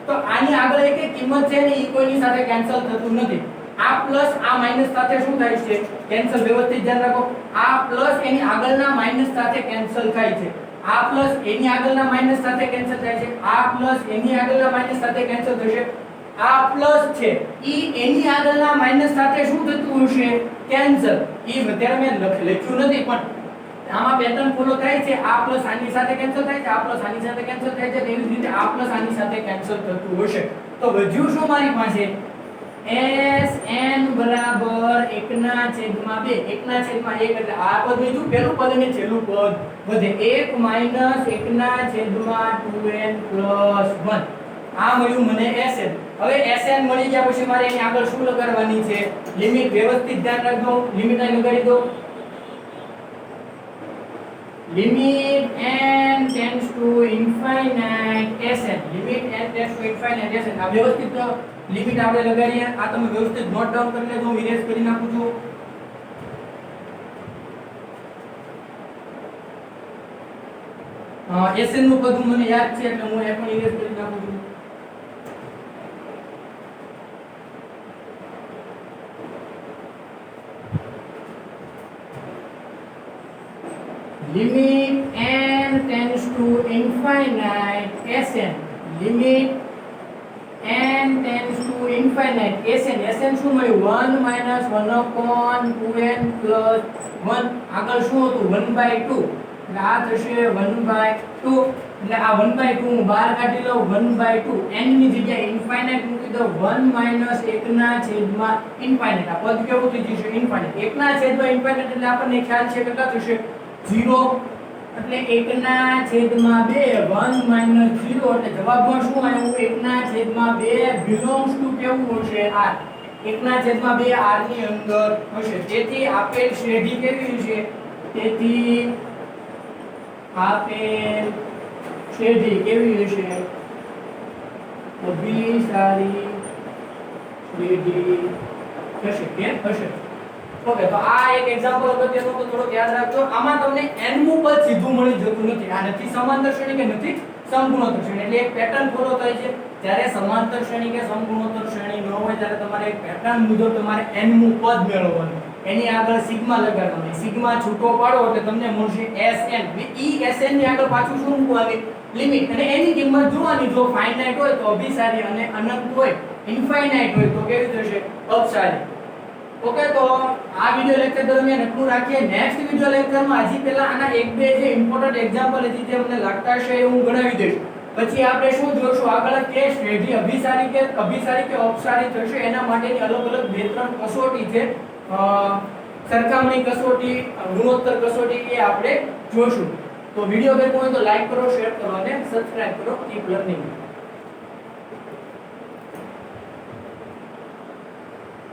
તો આની આગળ એક કિંમત છે ને ઈ કોઈની સાથે કેન્સલ થતું નથી. આ પ્લસ આ માઈનસ સાથે શું થાય છે કેન્સલ. વ્યવસ્થિત ધ્યાન રાખો. આ પ્લસ એની આગળના માઈનસ સાથે કેન્સલ થાય છે. આ પ્લસ એની આગળના માઈનસ સાથે કેન્સલ થાય છે. આ પ્લસ એની આગળના માઈનસ સાથે કેન્સલ થશે. આ પ્લસ છે ઈ એની આગળના માઈનસ સાથે શું થતું હશે કેન્સલ. ઈ અત્યારે મેં લખ્યું નથી પણ આમાં પેટર્ન ફોલો થાય છે. આ પ્લસ આની સાથે કેન્સલ થાય છે, આ પ્લસ આની સાથે કેન્સલ થાય છે, એવી જ રીતે આ પ્લસ આની સાથે કેન્સલ થતું હશે. તો વધ્યું શું મારી પાસે Sn બરાબર 1 ના છેદમાં 2. 1 ના છેદમાં 1 એટલે આ પદ બીજું પેલું પદ અને છેલ્લું પદ વધે. 1 - 1 ના છેદમાં 2n + 1. આ મળ્યું મને Sn. હવે Sn મળી ગયા પછી મારે એની આગળ શું લગાડવાની છે લિમિટ. વ્યવસ્થિત ધ્યાન રાખજો. લિમિટ અહીં લગાડી દો. limit n tends to infinite Sn. limit n tends to infinite Sn. આ વ્યવસ્થિત લિમિટ આપણે લગાડીએ. આ તમે વ્યવસ્થિત નોટ ડાઉન કરી લેજો. હું ઇરેઝ કરી નાખું છું. Sn નું પદ મને યાદ છે એટલે હું એ પણ ઇરેઝ કરી નાખું છું. limit n tends to infinite Sn. limit n tends to infinite Sn. Sn શું મળ્યું 1 - 1/2n + 1. આગળ શું હતું 1/2 એટલે આ થશે 1/2 એટલે આ 1/2 હું બહાર કાઢી લઉં. 1/2 n ની જગ્યાએ ઇન્ફાઇનાઇટ મૂકી દઉં. 1 - 1 ના છેદમાં ઇન્ફાઇનાઇટ. આ પદ કેવું થઈ જશે ઇન્ફાઇનાઇટ. 1 ના છેદમાં ઇન્ફાઇનાઇટ એટલે આપણને ખ્યાલ છે કેટલા થશે 0 એટલે 1 ના છેદમાં 2 1 - 0 એટલે જવાબમાં શું આવ્યું 1 ના છેદમાં 2 belongs to કેવું હશે r. 1 ના છેદમાં 2 r ની અંદર હશે. તેથી આપેલ શ્રેઢી કેવી હશે તેથી આપેલ શ્રેઢી કેવી હશે અભિસારી શ્રેઢી થશે. કેમ હશે ઓકે. તો આ એક એક્ઝામ્પલ અગત્યનું તો થોડું યાદ રાખજો. આમાં તમને n નું પદ સીધું મળી જતું નથી. આ નથી સમાંતર શ્રેણી કે નથી સમગુણોત્તર શ્રેણી. એટલે એક પેટર્ન ફોલો થાય છે. જ્યારે સમાંતર શ્રેણી કે સમગુણોત્તર શ્રેણી ન હોય ત્યારે તમારે એક પેટર્ન મુજબ તમારે n નું પદ મેળવવાનું. એની આગળ સિગ્મા લગાડવાનું. સિગ્મા છૂટો પાડો એટલે તમને મળશે Sn. ઈ Sn ની આગળ પાછું શું મૂકવાની લિમિટ. અને એની કિંમત જોવાની. જો ફાઇનાઇટ હોય તો અભિસારી અને અનંત હોય ઇન્ફાઇનાઇટ હોય તો કેવી થશે અપસારી. ઓકે. તો આ વિડિયો લેક્ચર દરમિયાન એટલું રાખીએ. નેક્સ્ટ વિડિયો લેક્ચરમાં હજી પહેલા આના એક બે જે ઇમ્પોર્ટન્ટ એક્ઝામ્પલ હતી જે મને લાગતા હશે એ હું ગણાવી દઈશ. પછી આપણે શું જોશું આગળ કે શ્રેઢી અભિસારી કે અપસારી થશે એના માટેની અલગ અલગ બે ત્રણ કસોટી છે. સરખામણી કસોટી, ગુણોત્તર કસોટી એ આપણે જોશું. તો વિડિયો ગમ્યો હોય તો લાઈક કરો, શેર કરો અને સબસ્ક્રાઇબ કરો. Keep learning.